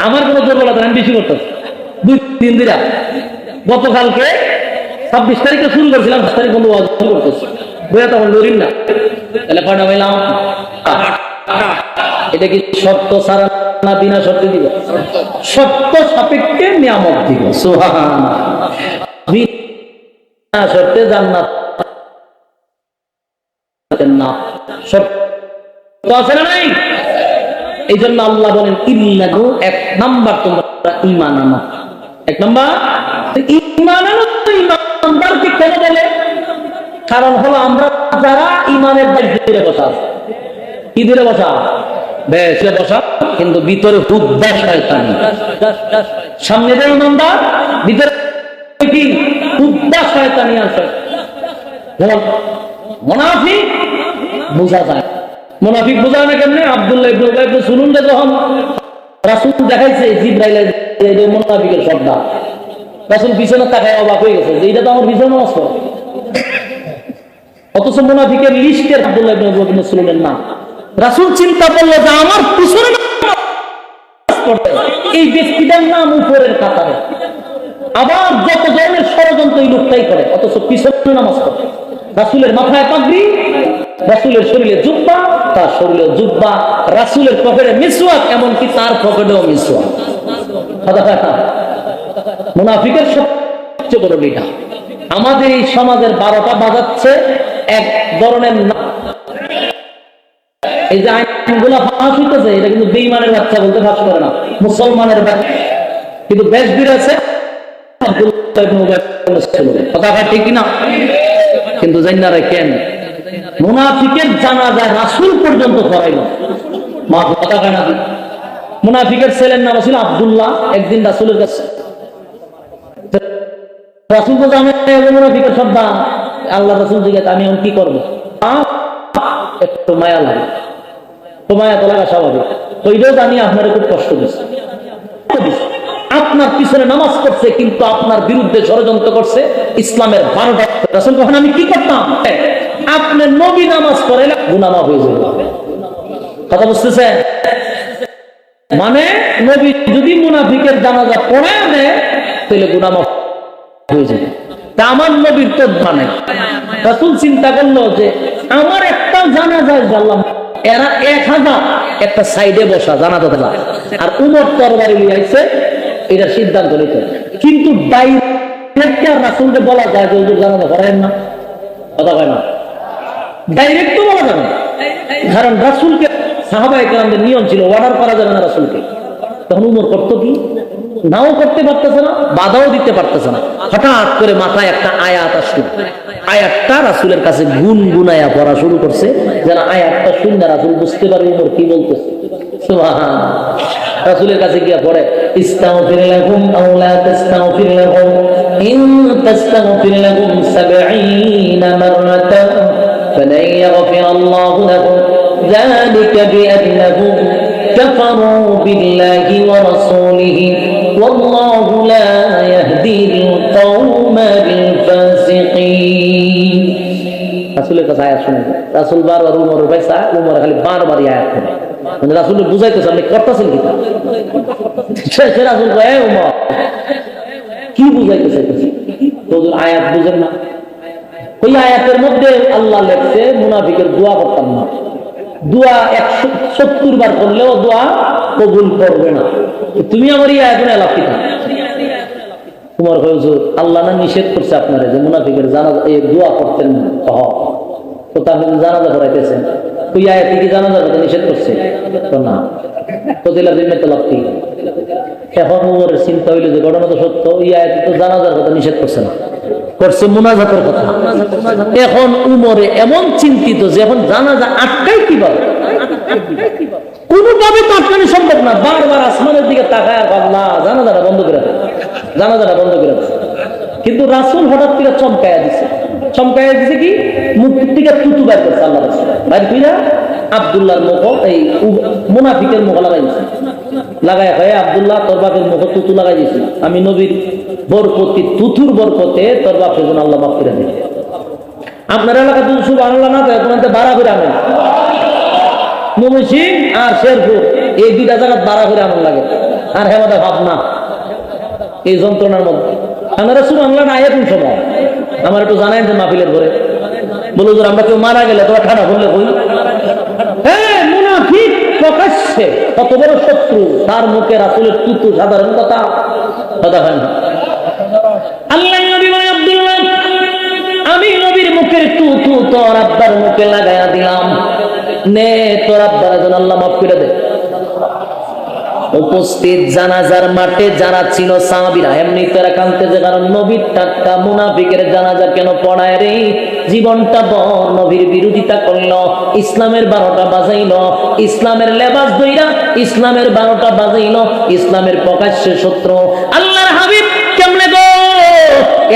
আমার কোনো দুর্বলতা, আমি বেশি করতেছি 2 দিন ধরে। গতকালকে 26 তারিখে শুরু করছিলাম, 5 তারিখ পর্যন্ত ওয়াজিব করতেছি, বইয়া তখন লড়িন না। তাহলে কয়টা পাইলাম? এটা কি শর্ত ছাড়া না বিনা শর্তে দিব? শর্ত সাপেক্ষে নিয়ামত দিব। সুবহানাল্লাহ। বিনা শর্তে জান্নাত না, শর্ত আছে না নাই? এই জন্য আল্লাহ বলেন ইল্লাহু, 1 নাম্বার তোমরা ঈমান আনো। 1 নাম্বার ঈমান আনো। ঈমানদারকে কেন বলে? কারণ হলো আমরা যারা ঈমানের দায়িত্বে বসা, কি দিয়ে বসা? বেশে বসা, কিন্তু ভিতরে হুদ্দা শয়তানি। সামনে যে ঈমানদার, ভিতরে কি হুদ্দা শয়তানি আছে। মুনাফিক বোঝা যায়, মুনাফিক বোঝা না কেমনে? আব্দুল্লাহ ইবনে উবাই ইবনে সুলুল যখন রাসূল দেখাইছে জিবরাইলের এই মুনাফিকের শব্দ, রাসূল পিছনে তাকায় অবাক হয়ে গেছে যে এটা তো আমার পিছনে নামাজ পড়ে। অথচ মুনাফিকের লিস্টের আব্দুল্লাহ ইবনে উবাই ইবনে সুলুলের নাম। রাসূল চিন্তা করলো যে আমার পিছনে এই ব্যক্তিটার নাম উপরের কাতারে, আবার যত ধরনের ষড়যন্ত্র এই লোকটাই করে, অথচ পিছনে নামাজ পড়ে। রাসূলের মাথায় পাগড়ি, রাসূলের শরীরে জুব্বা, তার শরীরে জুব্বা, রাসূলের পকেটে মিসওয়াক, এমনকি তার পকেটেও মিসওয়াক। মুনাফিকের সবচেয়ে বড় লিডার। আমাদের এই সমাজের 12টা বাজাচ্ছে এক ধরনের, এই যে আইনগুলো ফাঁস হইতেছে, এটা কিন্তু বেঈমানের বাচ্চা বলতে ফাঁস করে না, মুসলমানের বাচ্চা। কিন্তু বেশ আছে আব্দুল্লাহ ইবনে উবাই ছিল, কথা ঠিক কিনা? কিন্তু জান্না রাখেন মুনাফিকের জানাজা রাসূল পর্যন্ত পড়াইল। মা কথা কানা দি মুনাফিকের ছেলের নাম ছিল আব্দুল্লাহ। একদিন রাসূলের কাছে রাসূল তো জানে মুনাফিকের সর্দার, আল্লাহ রাসূল জিজ্ঞাসা আমি এখন কি করব? একটু মায়া লাগে, তো মায়া তো লাগা স্বাভাবিক, ওইটাও জানি আপনার খুব কষ্ট দিচ্ছে, আপনার পিছনে নামাজ পড়ছে কিন্তু আপনার বিরুদ্ধে ষড়যন্ত্র করছে ইসলামের 12টা। রাসূল কখন আমি কি করতাম? আপনি নবী নামাজ পড়াইলে গুনাহ মাফ হয়ে যাবে। কথা বুঝতেছেন? মানে নবী যদি মুনাফিকের জানাজা পড়ায় দেয় তাহলে গুনাহ মাফ হয়ে যাবে। তা আমার নবীর তো মানে রাসূল চিন্তা করলো যে আমার একটা জানাজায় গেলাম, এরা 1000 একটা সাইডে বসা জানাজা দেওয়া, আর উমর তরবারি নিয়ে আইছে, এটা সিদ্ধান্ত নিতে। কিন্তু ডাইরেক্ট রাসূলকে বলা যায় যে হুজুর জানাজা পড়ায়েন না, কথা কয় না, ডাইরেক্ট তো বলা যাবে না, কারণ রাসূলকে সাহাবায়ে কেরামদের নিয়ম ছিল অর্ডার করা যাবে না রাসূলকে। তখন উমর করতো কি? নাও করতে পারতেছে না, বাধাও দিতে পারতেছে না। হঠাৎ করে মাথায় একটা আয়াত আসলো, আয়াতটা রাসূলের কাছে গুনগুনায়া পড়া শুরু করছে, যেন আয়াতটা শুনে রাসূল বুঝতে পারে উমর কি বলতেছে। সুবহানাল্লাহ। রাসূলের কাছে গিয়ে পড়ে ইস্তাগফির লাহুম আও লা তাস্তাগফির লাহুম ইন তাস্তাগফির লাহুম 70 মাররাতান ফালান ইয়াগফিরাল্লাহু লাহুম যালিকা বিআন্নাহুম কাফারু বিল্লাহি ওয়া রাসূলিহি ওয়াল্লাহু লা ইয়াহদিল কওমাল ফাসিকিন। রাসূলের কাছে আয়াত শুনে রাসূল বারবার উমরের পয়সা, উমর খালি বারবার আয়াত পড়ে, মানে রাসূল বুঝাইতেছে আপনি করতেছেন কি? সে রাসূল কয় উমর কি বুঝাইতেছে? হুজুর আয়াত বুঝেন না? ওই আয়াতের মধ্যে আল্লাহ লেখছে মুনাফিকের দোয়া করতাম না, দোয়া 170 বার করলেও দোয়া কবুল করবে না। তুমি আমার এই আয়াত নিয়ে লাভ কি? তোমার হুজুর আল্লাহ না নিষেধ করছে আপনারা যে মুনাফিকের জানাজা এই দোয়া করতেন না, তো তাহলে জানাজা পড়াইতেছেন, ওই আয়াতে কি জানাজার কথা নিষেধ করছে? তো না, তো দিলা দিন তো লাভ কি? এখন ওর চিন্তা হইলো যে ঘটনা তো সত্য, এই আয়াতে তো জানাজার কথা নিষেধ করছে না, করছে মুনাজাতের কথা। এখন উমরে এমন চিন্তিত যে এখন জানাজা আটকাই কিভাবে, কোনোভাবে তো আটকানো সম্ভব না। বারবার আসমানের দিকে তাকায় আর আল্লাহ জানাজাটা বন্ধ করে দেয়, জানাজাটা বন্ধ করে দেয়। কিন্তু রাসূল হঠাৎ করে চমকায়া দিছে কি? মুখ থেকে তুতু বের করছে আল্লাহ রাসূল, বাইর কইরা আব্দুল্লাহর মুখ, এই মুনাফিকের মুখ লাগায় হয় আব্দুল্লাহ তোর বাপের মুখ তুতু লাগাই দিছি, আমি নবীর বরকতি তুতুর বরকতে তোর বাপের জন্য আল্লাহ মাফ করে দেয়। আপনার এলাকা যদি সুবহানাল্লাহ না দেয় তোমাদের বাড়া করে আনেন, ময়মনসিংহ আর শেরপুর এই 2টা জায়গা বাড়া করে আনন্দ লাগে, আর হেমাদা ভাবনা এই যন্ত্রণার মধ্যে আপনারা সুবহানাল্লাহ না আয়াতুন সময় আমার একটু জানাই দেন মাহফিলের পরে, বলো যে আমরা কেউ মারা গেলে তোরা ঠাডা বললে কই? হ্যাঁ, মুনাফিক প্রকাশ্যে কত বড় শত্রু, তার মুখে রাসূলের তুতু সাধারণ কথা হয় না। আল্লাহ নবী বলে আব্দুল্লাহ আমি নবীর মুখের তুতু তোর আব্বার মুখে লাগায়া দিলাম, নে তোর আব্বার যেন আল্লাহ মাফ করে দেয়। উপস্থিত জানাজার মাঠে যারা ছিল সাহাবীরা এমনি তারা কাঁদতেছে, কারণ নবীর টাটকা মুনাফিকের জানাজা কেন পড়ায় রে? জীবনটা বর নবীর বিরোধিতা করলো, ইসলামের 12টা বাজাইলো, ইসলামের লেবাস দইরা ইসলামের 12টা বাজাইলো, ইসলামের প্রকাশ্যে শত্রু। আল্লাহর হাবিব কেমনে গো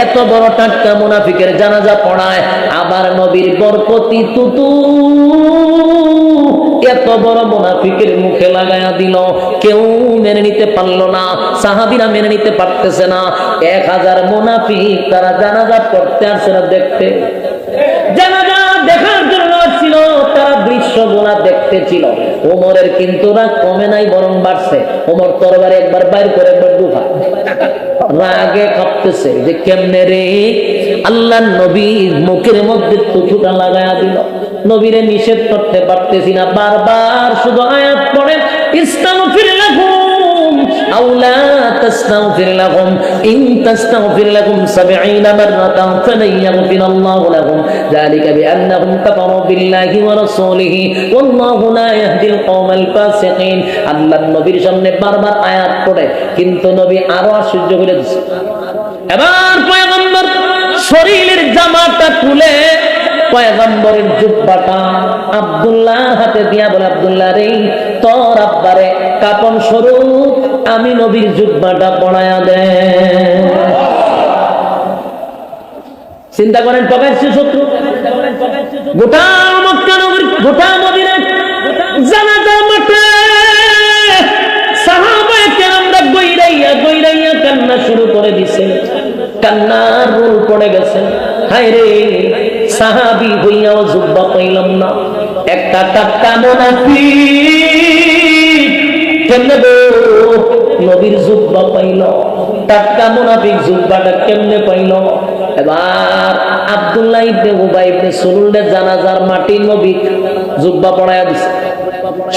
এত বড় টাটকা মুনাফিকের জানাজা পড়ায়, আবার নবীর বরকতি তুতু এত বড় মুনাফিকের মুখে লাগায়া দিল। কেউ মেনে নিতে পারলো না, সাহাবীরা মেনে নিতে পারতেছে না। 1000 মুনাফিক তারা জানাজা পড়তে আসছে না, দেখতে জানাজা দেখার জন্য ছিল, তারা দৃশ্যগুলা দেখতে ছিল। ওমরের কিন্তু রাগ কমে নাই, বরং বাড়ছে। ওমর তরবারি একবার বাইর করে একবার ঢুকা, রাগে কাঁপতেছে যে কেমনে রে আল্লাহর নবীর মুখের মধ্যে তুতুটা লাগায়া দিল। নবীরে নিষেধ করতে পারতেছি না, বারবার শুধু আয়াত পড়ে ইস্তাগফির লাহুম আও লা তাস্তাগফির লাহুম ইন তাস্তাগফির লাহুম 70 মাররাতান ফালান ইয়াগফিরাল্লাহু লাহুম যালিকা বিআন্নাহুম কাফারু বিল্লাহি ওয়া রাসূলিহি ওয়াল্লাহু লা ইয়াহদিল কওমাল ফাসিকিন। আল্লাহর নবীর সামনে বারবার আয়াত পড়ে, কিন্তু নবী আরো আশ্চর্য হয়ে গেছে। এবার পয়গম্বর শরীরের জামাটা খুলে পয়গম্বরের জুব্বাটা আব্দুল্লাহ হাতে দিয়া বলে, আব্দুল্লাহ রে, তোর আব্বারে কাপন স্বরূপ আমি নবীর জুব্বাটা পড়ায়া দে। চিন্তা করেন, ঠকাইছে শত্রু। গোটা মক্কা নগরী, গোটা মদিনা জানাজা মাঠে সাহাবায়ে কেরামরা গইরাইয়া কান্না শুরু করে দিছে। কান্নার রোল পড়ে গেছে। হায় রে, সাহাবী হইয়াও জুব্বা পাইলাম না। একটা টাটকা মুনাফিক কেমনে গো নবীর জুব্বা পাইল? টাটকা মুনাফিক জুব্বাটা কেমনে পাইল? এবার আব্দুল্লাহ ইবনে উবাই ইবনে সুলুল জানাজার মাটি নবী জুব্বা পড়ায়া দিছে।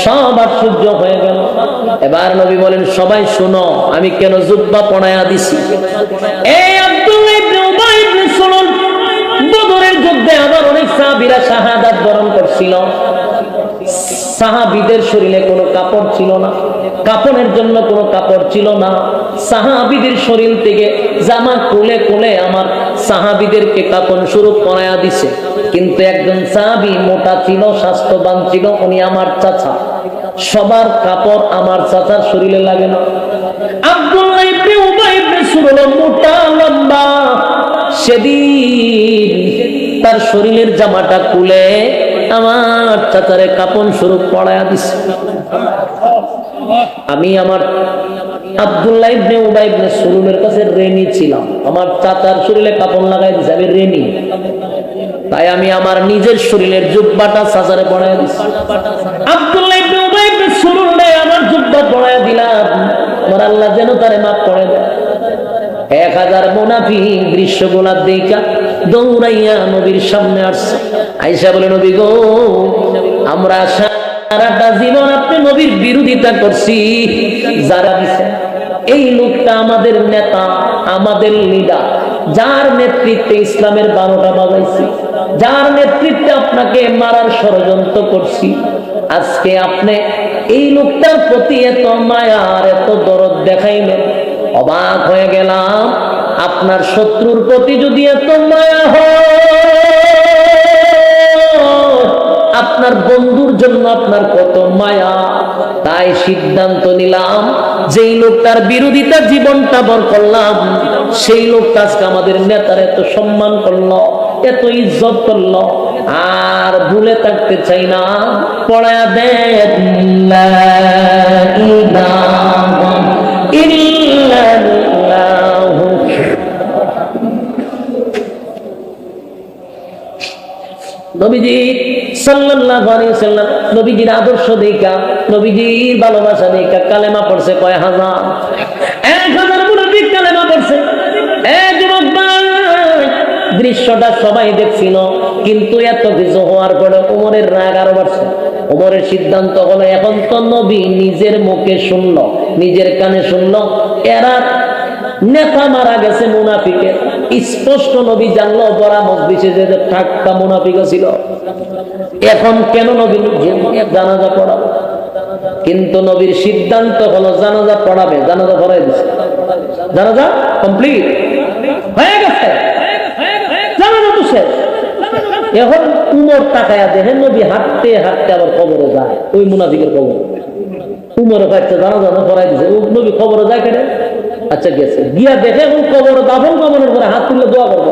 সব আশ্চর্য হয়ে গেল। এবার নবী বলেন, সবাই শুনো, আমি কেন জুব্বা পড়ায়া দিছি। এই আব্দুল্লাহ ইবনে উবাই ইবনে সুলুল বদরের যুদ্ধে আবার অনেক সাহাবীরা শাহাদাত বরণ করছিল। সাহাবীদের শরীরে কোনো কাপড় ছিল না, কাপড়ের জন্য কোনো কাপড় ছিল না। সাহাবীদের শরীর থেকে জামা খুলে খুলে আমার সাহাবীদেরকে কাপড় স্বরূপ পরায়া দিছে। কিন্তু একজন সাহাবী মোটা ছিল, স্বাস্থ্যবান ছিল, উনি আমার চাচা। সবার কাপড় আমার চাচার শরীরে লাগে না। আব্দুল্লাহ ইবনে উবাই ইবনে সুলুল মোটা লম্বা, সেদিন তার শরীরের জামাটা খুলে আমার চাচারে কাপড় স্বরূপ পড়ায়া দিছে। আমি আমার আব্দুল্লাহ ইবনে উবাই ইবনে সুলুলের কাছে রেনি ছিলাম। আমার চাচার শরীরে কাপড় লাগাই দিছে, আমি রেনি। তাই আমি আমার নিজের শরীরের জুব্বাটা চাচারে পড়ায়া দিছি। আব্দুল্লাহ ইবনে উবাই ইবনে সুলুলে আমার জুব্বা পড়ায়া দিলাম। আমার আল্লাহ যেন তারে মাফ করে দেয়। 1000 মুনাফিক দৃশ্যগুলা দেখা দৌড়াইয়া নবীর সামনে আসছে। আয়েশা বলে, নবী গো, আমরা সারাটা জীবন আপনি নবীর বিরোধিতা করছি, যারা দিছে এই লোকটা আমাদের নেতা, আমাদের লিডার, যার নেতৃত্বে ইসলামের 12টা বাজাইছি, যার নেতৃত্বে আপনাকে মারার ষড়যন্ত্র করছি। আজকে আপনি এই লোকটার প্রতি এত মায়া আর এত দরদ দেখাইলেন। অবাক হয়ে গেলাম, আপনার শত্রুর প্রতি যদি এত মায়া হয়, আপনার বন্ধুর জন্য আপনার কত মায়া। তাই সিদ্ধান্ত নিলাম, যেই লোকটার বিরোধিতা জীবনটা ভর করলাম, সেই লোকটা আজকে আমাদের নেতার এত সম্মান করলো, এত ইজ্জত করলো, আর ভুলে থাকতে চাই না। পড়ায়া দেন লা ইলাহা ইল্লাল্লাহু। নবীজি সাল্লাল্লাহু আলাইহি ওয়াসাল্লাম নবীজির আদর্শ দেখা, নবীজির ভালোবাসা দেখা কালেমা পড়ছে কয় হাজার? 1000 মুনাফিক কালেমা পড়ছে। যুবক ভাই, দৃশ্যটা সবাই দেখছিল, কিন্তু এত কিছু হওয়ার পরে ওমরের রাগ আরো বাড়ছে। ওমরের সিদ্ধান্ত হলো, এখন তো নবী নিজের মুখে শুনলো, নিজের কানে শুনলো, এরা নেতা মারা গেছে মুনাফিকের। স্পষ্ট নবী জানলো বড়া মজলিসে যে ঠাক্কা মুনাফিক ছিল। এখন কেন নবী জানাজা পড়াবো? কিন্তু নবীর সিদ্ধান্ত হলো জানাজা পড়াবে। জানাজা পড়াই দিচ্ছে, জানাজা কমপ্লিট হয়ে গেছে, জানাজা তো শেষ। এখন উমর তাকায়া দেখেন নবী হাঁটতে হাঁটতে আবার কবরে যায়, ওই মুনাফিকের কবর। উমরে পাচ্ছে জানাজা পড়াই দিচ্ছে, নবী কবরে যায় কেটে। আচ্ছা গেছে, গিয়া দেখে এখন কবর দাফন কামনের করে হাত তুললে দোয়া করবো।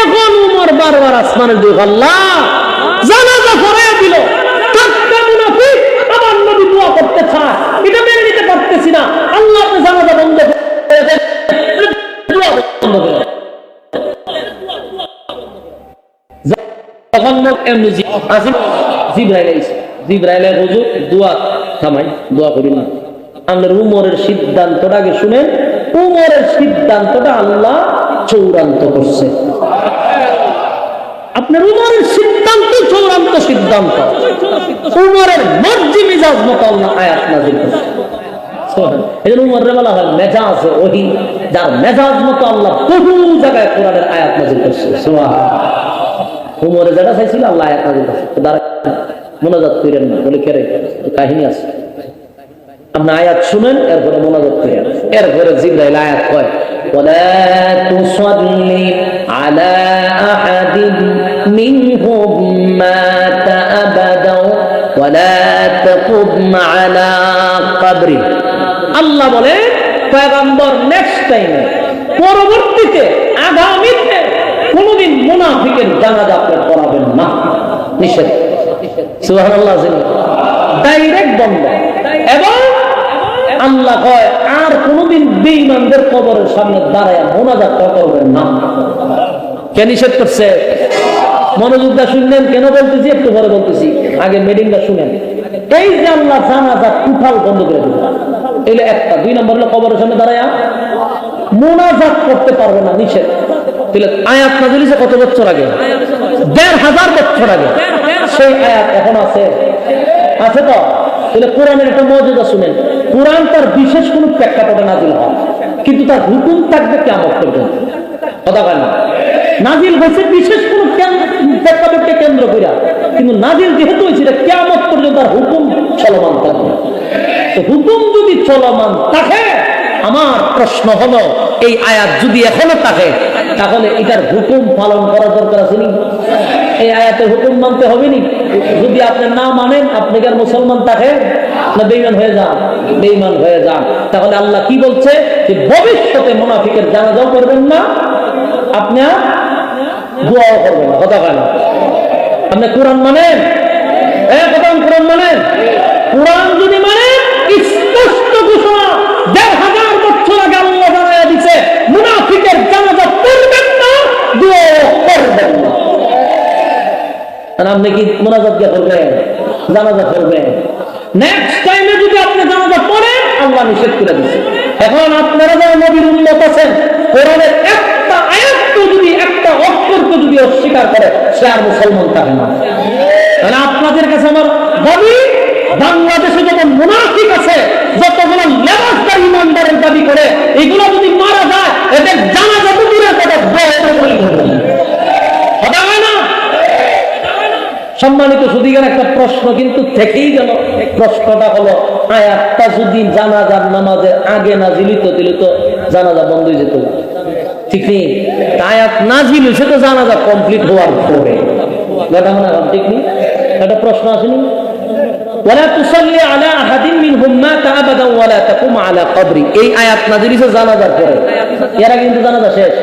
এখন উমর বারবার আসমানের দিকে আল্লাহ জানাজা পড়াইয়া দিল, টাটকা মুনাফিক আবার নবী দোয়া করতে চায়, এটা মেনে নিতে পারতেছি না। আল্লাহ আপনি জানাজা বন্ধ করে দেন, দোয়া বন্ধ করে দেন। তখন এমনি জিবরাইল আইছে, জিবরাইলের হুজুর দোয়া থামাই, দোয়া করি না। আমাদের উমরের সিদ্ধান্তটা আগে শুনেন। উমরের সিদ্ধান্তটা আল্লাহ চূড়ান্ত করছে। আপনার উমরের সিদ্ধান্ত চূড়ান্ত সিদ্ধান্ত। উমরের মর্জি মিজাজ মতো আল্লাহ আয়াত নাযিল করছে। এজন্য উমরের বলা হয় মেজাজ ওহী, যার মেজাজ মতো আল্লাহ বহু জায়গায় কোরআনের আয়াত নাযিল করছে। সুবহানাল্লাহ। উমরে যেটা চাইছিল আল্লাহ আয়াত নাযিল করছে। দাঁড়া মোনাজাত করেন না বলে কেরে কাহিনী আছে। আপনি আয়াত শুনেন, এরপরে মোনাজাত করেন, এরপরে জিবরাইল আয়াত কয় ওয়ালা তুসাল্লি আলা আহাদিন মিনহুম মাতা আবাদাও ওয়ালা তাকুম আলা কবরি। আল্লাহ বলে পয়গম্বর নেক্সট টাইমে, পরবর্তীতে, আগামীতে কোনদিন মুনাফিকের জানাজা আপনি পড়াবেন না, নিষেধ। সুবহানাল্লাহ, ডাইরেক্ট বন্ধ। এবং আল্লাহ কয় আর কোনদিন বেঈমানদের কবরের সামনে দাঁড়ায় মোনাজাত করবেন না। কে নিষেধ করছে? মনোযোগ দিয়ে শুনলেন, কেন বলতেছি একটু পরে বলতেছি, আগে মিটিংটা শুনেন। এই যে আল্লাহ জানাজা টোটাল বন্ধ করে দিল, এগুলো একটা। 2 নম্বর হলো কবরের সামনে দাঁড়ায় মোনাজাত করতে পারবে না, নিষেধ। তাহলে আয়াত নাযিল হয়েছে কত বছর আগে? 1500 বছর আগে। সেই আয়াত এখন আছে, আছে তো? তাহলে কোরআনের একটা মর্যাদা শুনেন। কোরআন তার বিশেষ কোন প্রেক্ষাপটে নাযিল হয়, কিন্তু তার হুকুম থাকবে কিয়ামত পর্যন্ত। কথা বলেন না, নাযিল হয়েছে বিশেষ কোন প্রেক্ষাপটকে কেন্দ্র করে, কিন্তু নাযিল যেহেতু হয়েছে এটা কিয়ামত পর্যন্ত তার হুকুম চলমান থাকবে। তো হুকুম যদি চলমান থাকে, আমার প্রশ্ন হলো এই আয়াত যদি এখনো থাকে, তাহলে এটার হুকুম পালন করার দরকার আছে নি? এই আয়াতের হুকুম মানতে হবে নি? যদি আপনি না মানেন, আপনি কি আর মুসলমান থাকে না বেঈমান হয়ে যান? বেঈমান হয়ে যান। তাহলে আল্লাহ কি বলছে? যে ভবিষ্যতে মুনাফিকের জানাজাও করবেন না, আপনি দোয়াও করবেন না। কথা বলেন, আপনি কোরআন মানেন? কোরআন মানেন? কোরআন যদি মানেন, স্পষ্ট ঘোষণা 1500 বছর আগে আল্লাহ জানায়া দিয়েছে মুনাফিকের জানাজা পড়বেন না, দোয়াও করবেন না। আপনি কি মুনাজাত দিয়ে করবেন? জানাজা করবেন? নেক্সট টাইমে যদি আপনি জানাজা পড়েন, আল্লাহ নিষেধ করে দিয়েছে। এখন আপনারা যারা নবীর উম্মত আছেন, কোরআনের একটা আয়াতকে যদি, একটা অক্ষরকে যদি অস্বীকার করে, সে আর মুসলমান থাকে না। তাহলে আপনাদের কাছে আমার দাবি, বাংলাদেশে যত মুনাফিক আছে, যতগুলো লেবাসদার ইমানদারের দাবি করে, এগুলো যদি মারা যায়, এদের জানাজা তো দূরের কথা, কথা হয় না? সম্মানিত সুদীগার, একটা প্রশ্ন কিন্তু থেকেই গেল। প্রশ্নটা হলো, আয়াতটা যদি জানাজার নামাজের আগে নাযিল হতো, তাহলে তো জানাজা বন্ধ হয়ে যেত, ঠিক নেই? আয়াত নাযিল হয়েছে তো জানাজা কমপ্লিট হওয়ার পরে, কথা মনে হয় ঠিক নেই? একটা প্রশ্ন আসেনি? ওয়ালা তুসাল্লি আলা আহাদিন মিনহুম মাতা আবাদা ওয়ালা তাকুম আলা কবরি। এই আয়াত নাযিল হয়েছে জানাজার পরে, এর আগে কিন্তু জানাজা শেষ।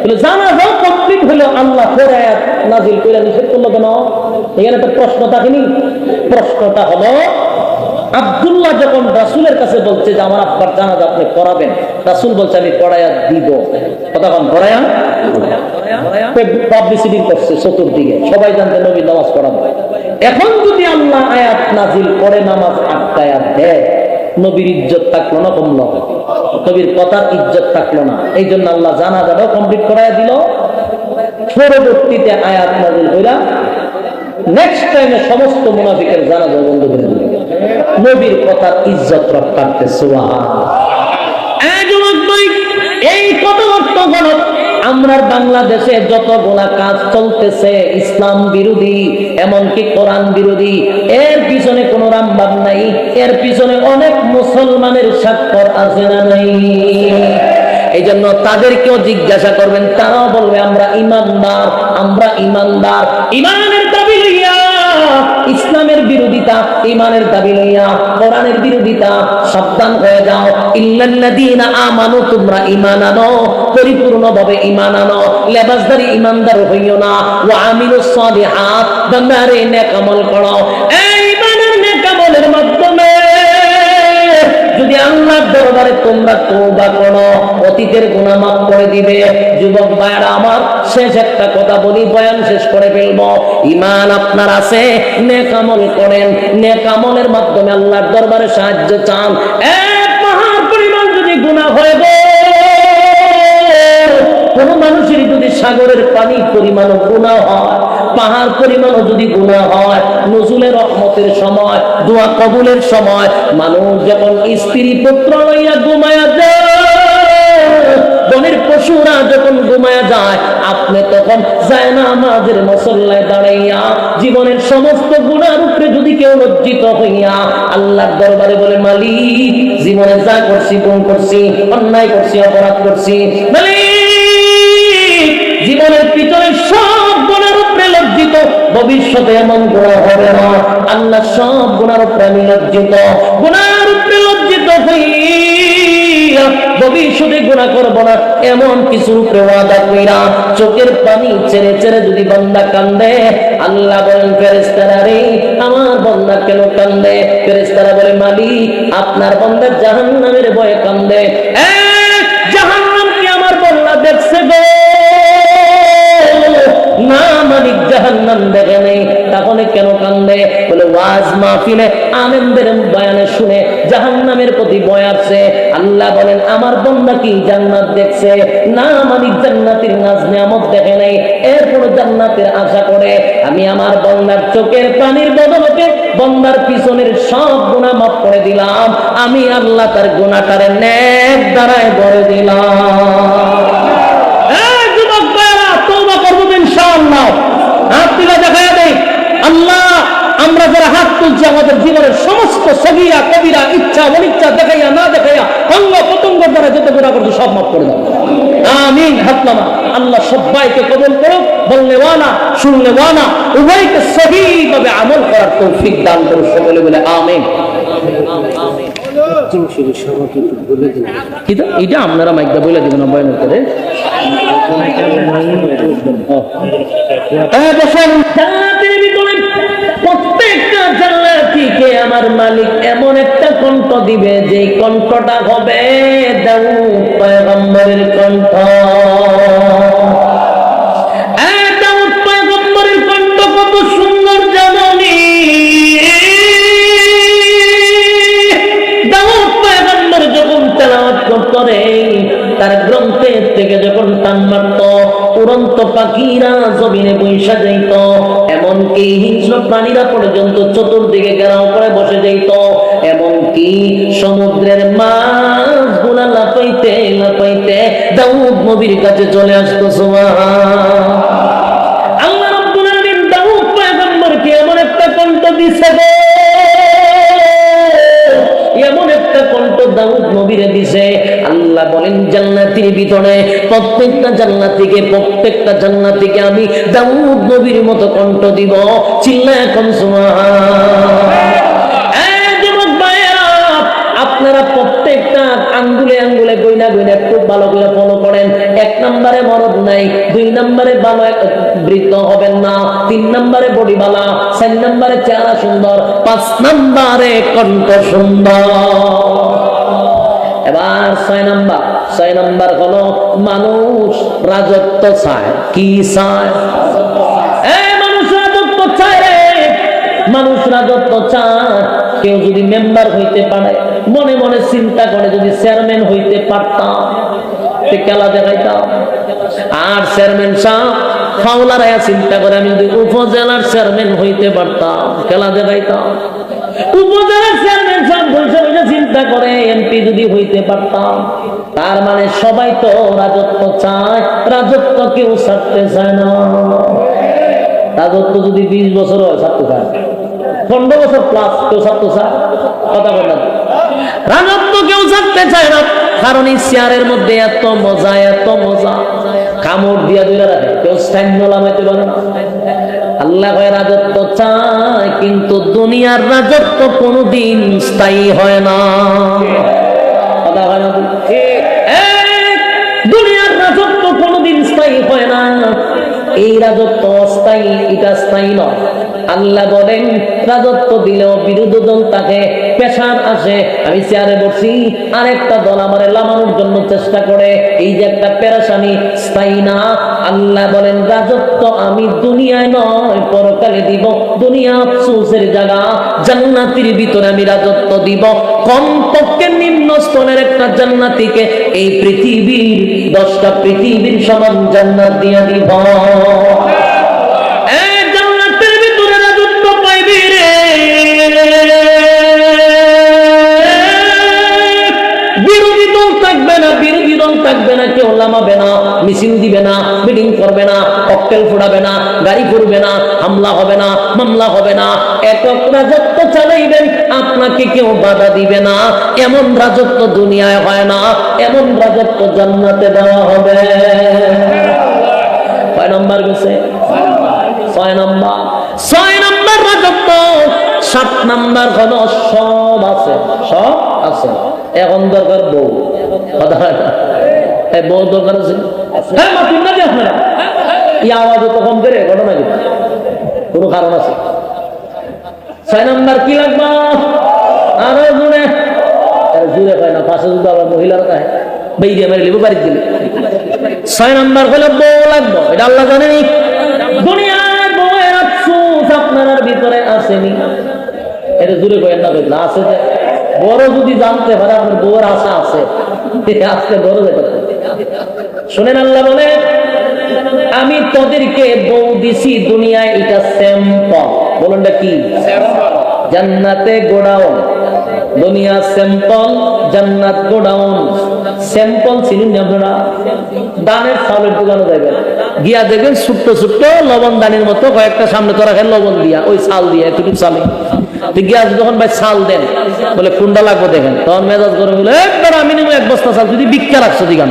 তাহলে জানাজাও কমপ্লিট হলো, আল্লাহ পরে আয়াত নাযিল করে নিষেধ করলো কেন? এখানে একটা প্রশ্ন থাকেনি? প্রশ্নটা হলো, আব্দুল্লাহ যখন রাসূলের কাছে বলছে যে আমার আব্বার জানাজা আপনি পড়াবেন, রাসূল বলছে আমি পড়ায়া দিব। কতক্ষণ পড়ায়া? পাবলিসিটি করছে চতুর্দিকে, সবাই জানতে নবী নামাজ পড়াবে। এখন যদি আল্লাহ আয়াত নাযিল করে নামাজ আটকায়া দেয়, নবীর ইজ্জত থাকলো না কমলো? নবীর কথার ইজ্জত থাকলো না। এই জন্য আল্লাহ জানাজাটাও কমপ্লিট করাইয়া দিল। পরবর্তীতে আয়াত নাযিল কইরা নেক্সট টাইমে সমস্ত মুনাফিকের জানাজা বন্ধ করে দিল, নবীর কথার ইজ্জত রক্ষার্থে। সুবহানাল্লাহ। এই কত অর্থ গলত। আমরা বাংলাদেশে যতগুলা কাজ চলতেছে ইসলাম বিরোধী, এমনকি কোরআন বিরোধী, এর পিছনে কোনো রামবাম নাই, এর পিছনে অনেক মুসলমানের স্বাক্ষর আছে না নাই? এই জন্য তাদেরকেও জিজ্ঞাসা করবেন, তারাও বলবে আমরা ইমানদার, আমরা ইমানদার। ইমানের দাবি লইয়া ইসলামের বিরোধিতা, ইমানের দাবি লইয়া কোরআনের বিরোধিতা, সাবধান হয়ে যাও। ইল্লাল্লাযীনা আমানু, তোমরা ঈমান আনো, পরিপূর্ণভাবে ঈমান আনো, লেবাসদারি ঈমানদার হইও না। ওয়া আমিলুস সালিহাত, বান্দারে নেক আমল করো। এই ঈমানের নেক আমলের মাধ্যমে যদি আল্লাহর দরবারে তোমরা তওবা করো, অতীতের গুনাহ মাফ করে দিবে। যুবক ভাইরা আমার, শেষ একটা কথা বলি, বয়ান শেষ করে ফেলবো। ঈমান আপনার আছে, নেক আমল করেন, নেক আমলের মাধ্যমে আল্লাহর দরবারে সাহায্য চান। এক পাহাড় পরিমাণ যদি গুনাহ হয় গো, কোন মানুষের যদি সাগরের পানি পরিমাণ গুনাহ হয়, পাহাড় পরিমাণও যদি গুনাহ হয়, নজুলের রহমতের সময়, দোয়া কবুলের সময়, মানুষ যখন স্ত্রী পুত্র লইয়া ঘুমায়া যায়, বনের পশুরা যখন ঘুমায়া যায়, আপনি তখন যায় না আমাদের মুসল্লায় দাঁড়াইয়া জীবনের সমস্ত গুনার উপরে যদি কেউ লজ্জিত হইয়া আল্লাহর দরবারে বলে, মালিক জীবনে যা করছি, ভুল করছি, অন্যায় করছি, অপরাধ করছি, মালিক জীবনের পিছনে সব গুনার উপরে লজ্জিত, ভবিষ্যতে এমন গুনাহ হবে না, আল্লাহ সব গুনার উপরে আমি লজ্জিত, গুনার উপরে লজ্জিত হইয়া ভবিষ্যতে গুনাহ করব না এমন কিছু উপরে ওয়াদা কইরা চোখের পানি ছেড়ে ছেড়ে যদি বান্দা কান্দে, আল্লাহ বলেন ফেরেশতারা রে আমার বান্দা কেন কান্দে? ফেরেশতারা বলে, মালিক আপনার বান্দা জাহান্নামের ভয়ে কান্দে। জাহান্নাম কি আমার বান্দা দেখছে গো? না মালিক জাহান্নাম দেখে নেই, তাহলে কেন কান্দে? বলে ওয়াজ মাহফিলে আলেমদের বয়ানে শুনে জাহান্নামের প্রতি ভয় আসছে। আল্লাহ বলেন আমার বান্দা কি জান্নাত দেখছে? না মালিক জান্নাতের নাজ নিয়ামত দেখে নেই, এরপর জান্নাতের আশা করে আমি আমার বান্দার চোখের পানির বদলতে বান্দার পিছনের সব গুনাহ মাফ করে দিলাম, আমি আল্লাহ তার গুনাহটারে নেক দ্বারায় ভরে দিলাম। আল্লাহ আমরা যারা হাত তুলছি আমাদের জীবনের সমস্ত সগীরা কবিরা ইচ্ছা অনিচ্ছা দেখাইয়া না দেখাইয়া অঙ্গ প্রত্যঙ্গ দ্বারা যত গুনাহ করছে সব মাফ করে দাও, আমিন। হাতলামা আল্লাহ সবাইকে কবুল করুক, বললে ওয়ানা শুনলে ওয়ানা উভয়কে সহিভাবে আমল করার তৌফিক দান করুক, সকলে বলে আমিন। এটা আপনারা মাইকটা বলে দিবেন বয়ানের করে। প্রত্যেকটা জান্নাতীকে আমার মালিক এমন একটা কণ্ঠ দিবে যে কণ্ঠটা হবে দাউদ পয়গম্বরের কণ্ঠ। দাউদ পয়গম্বরের কণ্ঠ কত সুন্দর জানেননি? দাউদ পয়গম্বর যখন তেলাওয়াত করে তার গ্রন্থের থেকে যখন টান মারত উড়ন্ত পাখিরা জমিনে বৈশা যাইত, এমনকি হিংস্র প্রাণীরা পর্যন্ত চতুর্দিকে ঘেরাও করে বসে যাইত, এমনকি সমুদ্রের মাছগুলা লাফাইতে লাফাইতে দাউদ নবীর কাছে চলে আসতো। সুবহান আল্লাহ রাব্বুল আলামিন দাউদ পয়গম্বরকে এমন একটা কণ্ঠ দিছে, এমন একটা কণ্ঠ দাউদ নবীরে দিছে। আল্লাহ বলেন জান্নাতের ভিতরে প্রত্যেকটা জান্নাতীকে আমি দাউদ নবীর মতো কণ্ঠ দিব। চিল্লায় এখন সুবহান। আপনারা প্রত্যেকটা আঙ্গুলে আঙ্গুলে গইনা গইনা খুব ভালো করে ফলো করেন। 1 নম্বরে মরদ নাই, 2 নম্বরে ভালো বৃদ্ধ হবেন না, 3 নম্বরে বডি বালা, 4 নম্বরে চেহারা সুন্দর, 5 নম্বরে কণ্ঠ সুন্দর। এবার 6 নম্বর হলো মানুষ রাজত্ব চায়। কি চায়? মানুষ রাজত্ব চায় রে, মানুষ রাজত্ব চায়। কেউ যদি মেম্বার হইতে পারে মনে মনে চিন্তা করে যদি চেয়ারম্যান হইতে পারতাম খেলা দেখাইতাম। আর চেয়ারম্যান সাহেব ফাউলারায়া চিন্তা করে আমি যদি উপজেলার চেয়ারম্যান হইতে পারতাম খেলা দেখাইতাম। উপজেলার চেয়ারম্যান সাহেব বসে বসে চিন্তা করে এমপি যদি হইতে পারতাম। তার মানে সবাই তো রাজত্ব চায়, রাজত্ব কেউ ছাড়তে চায় না। রাজত্ব যদি 20 বছর হয় ছাড়তে চায়, 15 বছর প্লাস কেউ ছাড়তে চায়, কথা বলেন। রাজত্ব কেউ ছাড়তে চায় না, কারণ এই চেয়ারের মধ্যে এত মজা, এত মজা, কামড় দিয়া দুইটা রাখে, কেউ স্থান্য লামাইতে পারে না। আল্লাহ রাজত্ব চায়, কিন্তু দুনিয়ার রাজত্ব কোনোদিন স্থায়ী হয় না। কথা হয় না? দুনিয়ার রাজত্ব কোনোদিন স্থায়ী হয় না। এই রাজত্ব অস্থায়ী, এটা স্থায়ী নয়। আল্লাহ বলেন রাজত্ব দিলেও বিরোধী দল তাকে পেশার আসে, আমি চেয়ারে বসি, আরেকটা দল আমারে লামানোর জন্য চেষ্টা করে, এই যে একটা পেরেশানি, স্থায়ী না। আল্লাহ বলেন রাজত্ব আমি দুনিয়ায় নয় পরকালে দিব। দুনিয়া আফসোসের জায়গা, জান্নাতের ভিতরে আমি রাজত্ব দিব। কমপক্ষে নিম্ন স্তরের একটা জান্নাতীকে এই পৃথিবীর 10টা পৃথিবীর সমান জান্নাত দিয়া দিব। জান্নাতের ভিতরে রাজত্ব পাইবি রে, বিরোধী দল থাকবে না, বিরোধী দল থাকবে ডাকবে না, কেউ লামাবে না, মিছিল দিবে না, মিটিং করবে না, ককটেল ফোড়াবে না, গাড়ি ফুরবে না, হামলা হবে না, মামলা হবে না, একক রাজত্ব চালাইবেন, আপনাকে কেউ বাধা দিবে না। এমন রাজত্ব দুনিয়ায় হয় না, এমন রাজত্ব জান্নাতে দেওয়া হবে। কয় নম্বর গেছে? 6 নম্বর। 6 নম্বর রাজত্ব। 7 নম্বর হলো সব আছে, সব আছে। এখন দরকার বউ। কথা হয় না? এই বউ দরকার আছে? হ্যাঁ, মাতুন না যে আপনারা এই আওয়াজ তো কম করে ঘটনা কি কোনো কারণ আছে? 6 নম্বর কি লাগবে? আরো জোরে জোরে হয় না, পাশে যদি আবার মহিলারা থাকে বেরিয়ে মেরে লিবো বাড়ি দিলে। 6 নম্বর হলো বউ লাগবে। এটা আল্লাহ জানেনি? দুনিয়ার বউয়ের আফসোস আপনার ভিতরে আসেনি। এটা জোরে কয়েন না, বললে আছে যে বড় যদি জানতে পারে আপনার বউয়ের আশা আছে, আজকে বড় যেটা শোনেন, আল্লাহ বলে আমি তোদেরকে বউ দিছি দুনিয়ায়, এটা স্যাম্পল। বলুন না কি? জান্নাতে গোডাউন, দুনিয়া স্যাম্পল, জান্নাত গোডাউন। স্যাম্পল ছিলেন আপনারা? দানের চাউলের দোকানে যাবেন, গিয়া দেখবেন ছোট্ট ছোট্ট লবণ দানির মতো কয়েকটা সামনে তো রাখেন লবণ দিয়া, ওই চাল দিয়া একটু চালে গিয়া যখন ভাই চাল দেন, বলে কোনটা লাগবে দেখেন, তখন মেজাজ করে বলে একবার আমি নেবো 1 বস্তা চাল, যদি ভিক্ষা রাখছো দিকে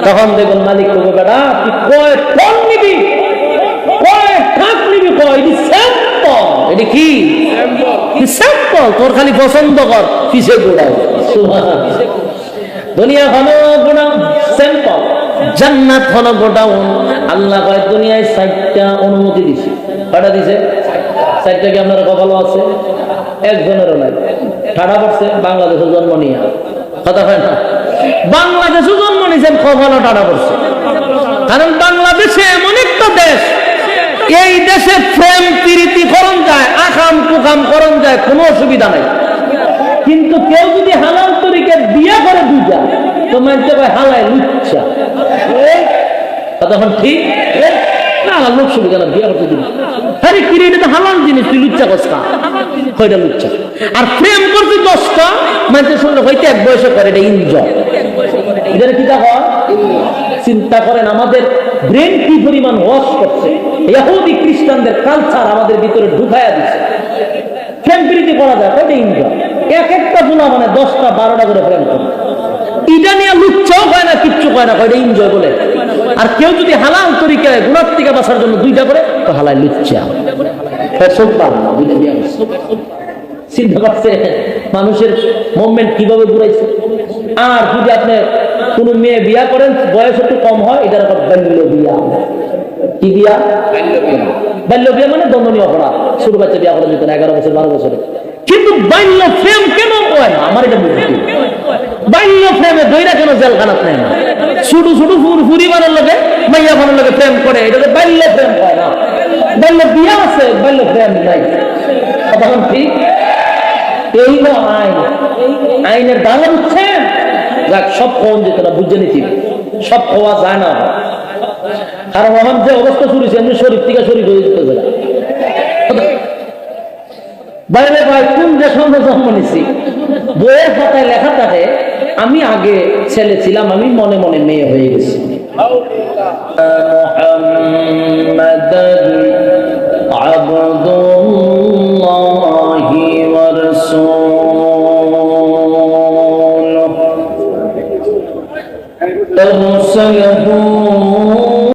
তখন দেখবেন মালিক করবো বেটা তুই কয় টন নিবি, কয় ট্রাক নিবি, কয় এটি স্যাম্পল। এটি কি স্যাম্পল? তোর খালি পছন্দ কর, কিসে গোড়ায়। দুনিয়া হলো গোডাউন স্যাম্পল, জান্নাত হলো গোডাউন। আল্লাহ কয় দুনিয়ায় 60টা অনুমতি দিছে। কয়টা দিছে? 60টা কি আপনার কপাল আছে? একজনেরও নাই। ঠাডা পড়ছে বাংলাদেশে জন্ম নিয়ে। কথা হয় না? বাংলাদেশে জন্ম নিয়েছেন, কপালও ঠাডা পড়ছে। কারণ বাংলাদেশে এমন একটা দেশ, এই দেশে প্রেম প্রীতি করণ যায়, আকাম কুকাম করণ যায়, কোনো অসুবিধা নাই। কিন্তু কেউ যদি হালাল তরিকে বিয়ে করে দুইটা, তো মানতে পারে হালায় লুচ্ছা। তখন ঠিক না, লোক সুবিধা না বিয়ে করতে দিন। আরে কি রে, এটা তো হালাল জিনিস, তুই লুচ্চা কসকা, কয়টা লুচ্চা। আর প্রেম করতে 10টা, মানতে শুনলে হয়তো 1 বয়সে করে, এটা এনজয়। এটা কি তা হয়? চিন্তা করেন আমাদের ব্রেন কি পরিমাণ ওয়াশ করছে, ইহুদি খ্রিস্টানদের কালচার আমাদের ভিতরে ঢুকায়া দিচ্ছে। প্রেম প্রীতি করা যায়, কয়টা এনজয়। এক একটা গুণা মানে 10টা 12টা করে প্রেম করে, এটা নিয়ে লুচ্চাও হয় না, কিচ্ছু হয় না, কয়টা এনজয় বলে। আর কেউ যদি হালাল তরিকায় গুনার থেকে বাঁচার জন্য 2টা করে, তো হালায় লুচ্চা। চিন্তা করছে মানুষের মুভমেন্ট কিভাবে ঘুরাইছে। আর যদি আপনি কোন মেয়ে বিয়া করেন, বয়স একটু কম হয়, এটার একটা বাল্য বিয়া। কি বিয়া? বাল্য বিয়া মানে দণ্ডনীয় অপরাধ। ছোট বাচ্চা বিয়া করা যেত না 11 বছর 12 বছরে। কিন্তু বাল্য প্রেম কেন হয় না? আমার এটা বুঝতে, বাল্য প্রেমে দইরা কেন জেলখানাত নেয় না? ছোট ছোট ফুরি বানার লোকে মাইয়া বানার লোকে প্রেম করে, এটা তো বাল্য প্রেম হয় না। বাল্য বিয়া আছে, বাল্য প্রেম নাই। তখন ঠিক এই আইন, আইনের দাঙ্গা বুঝছেন? যাক, সব কম যেত না, বুঝে নিতে সব হওয়া যায় না। কারণ আমার যে অবস্থা শুরু হয়েছে, এমনি শরীর থেকে শরীর হয়ে যেতে পারে। বাইরে ভাই কোন দেশে জন্ম নিছি, বইয়ের খাতায় লেখা থাকে আমি আগে ছেলে ছিলাম, আমি মনে মনে মেয়ে হয়ে গেছি।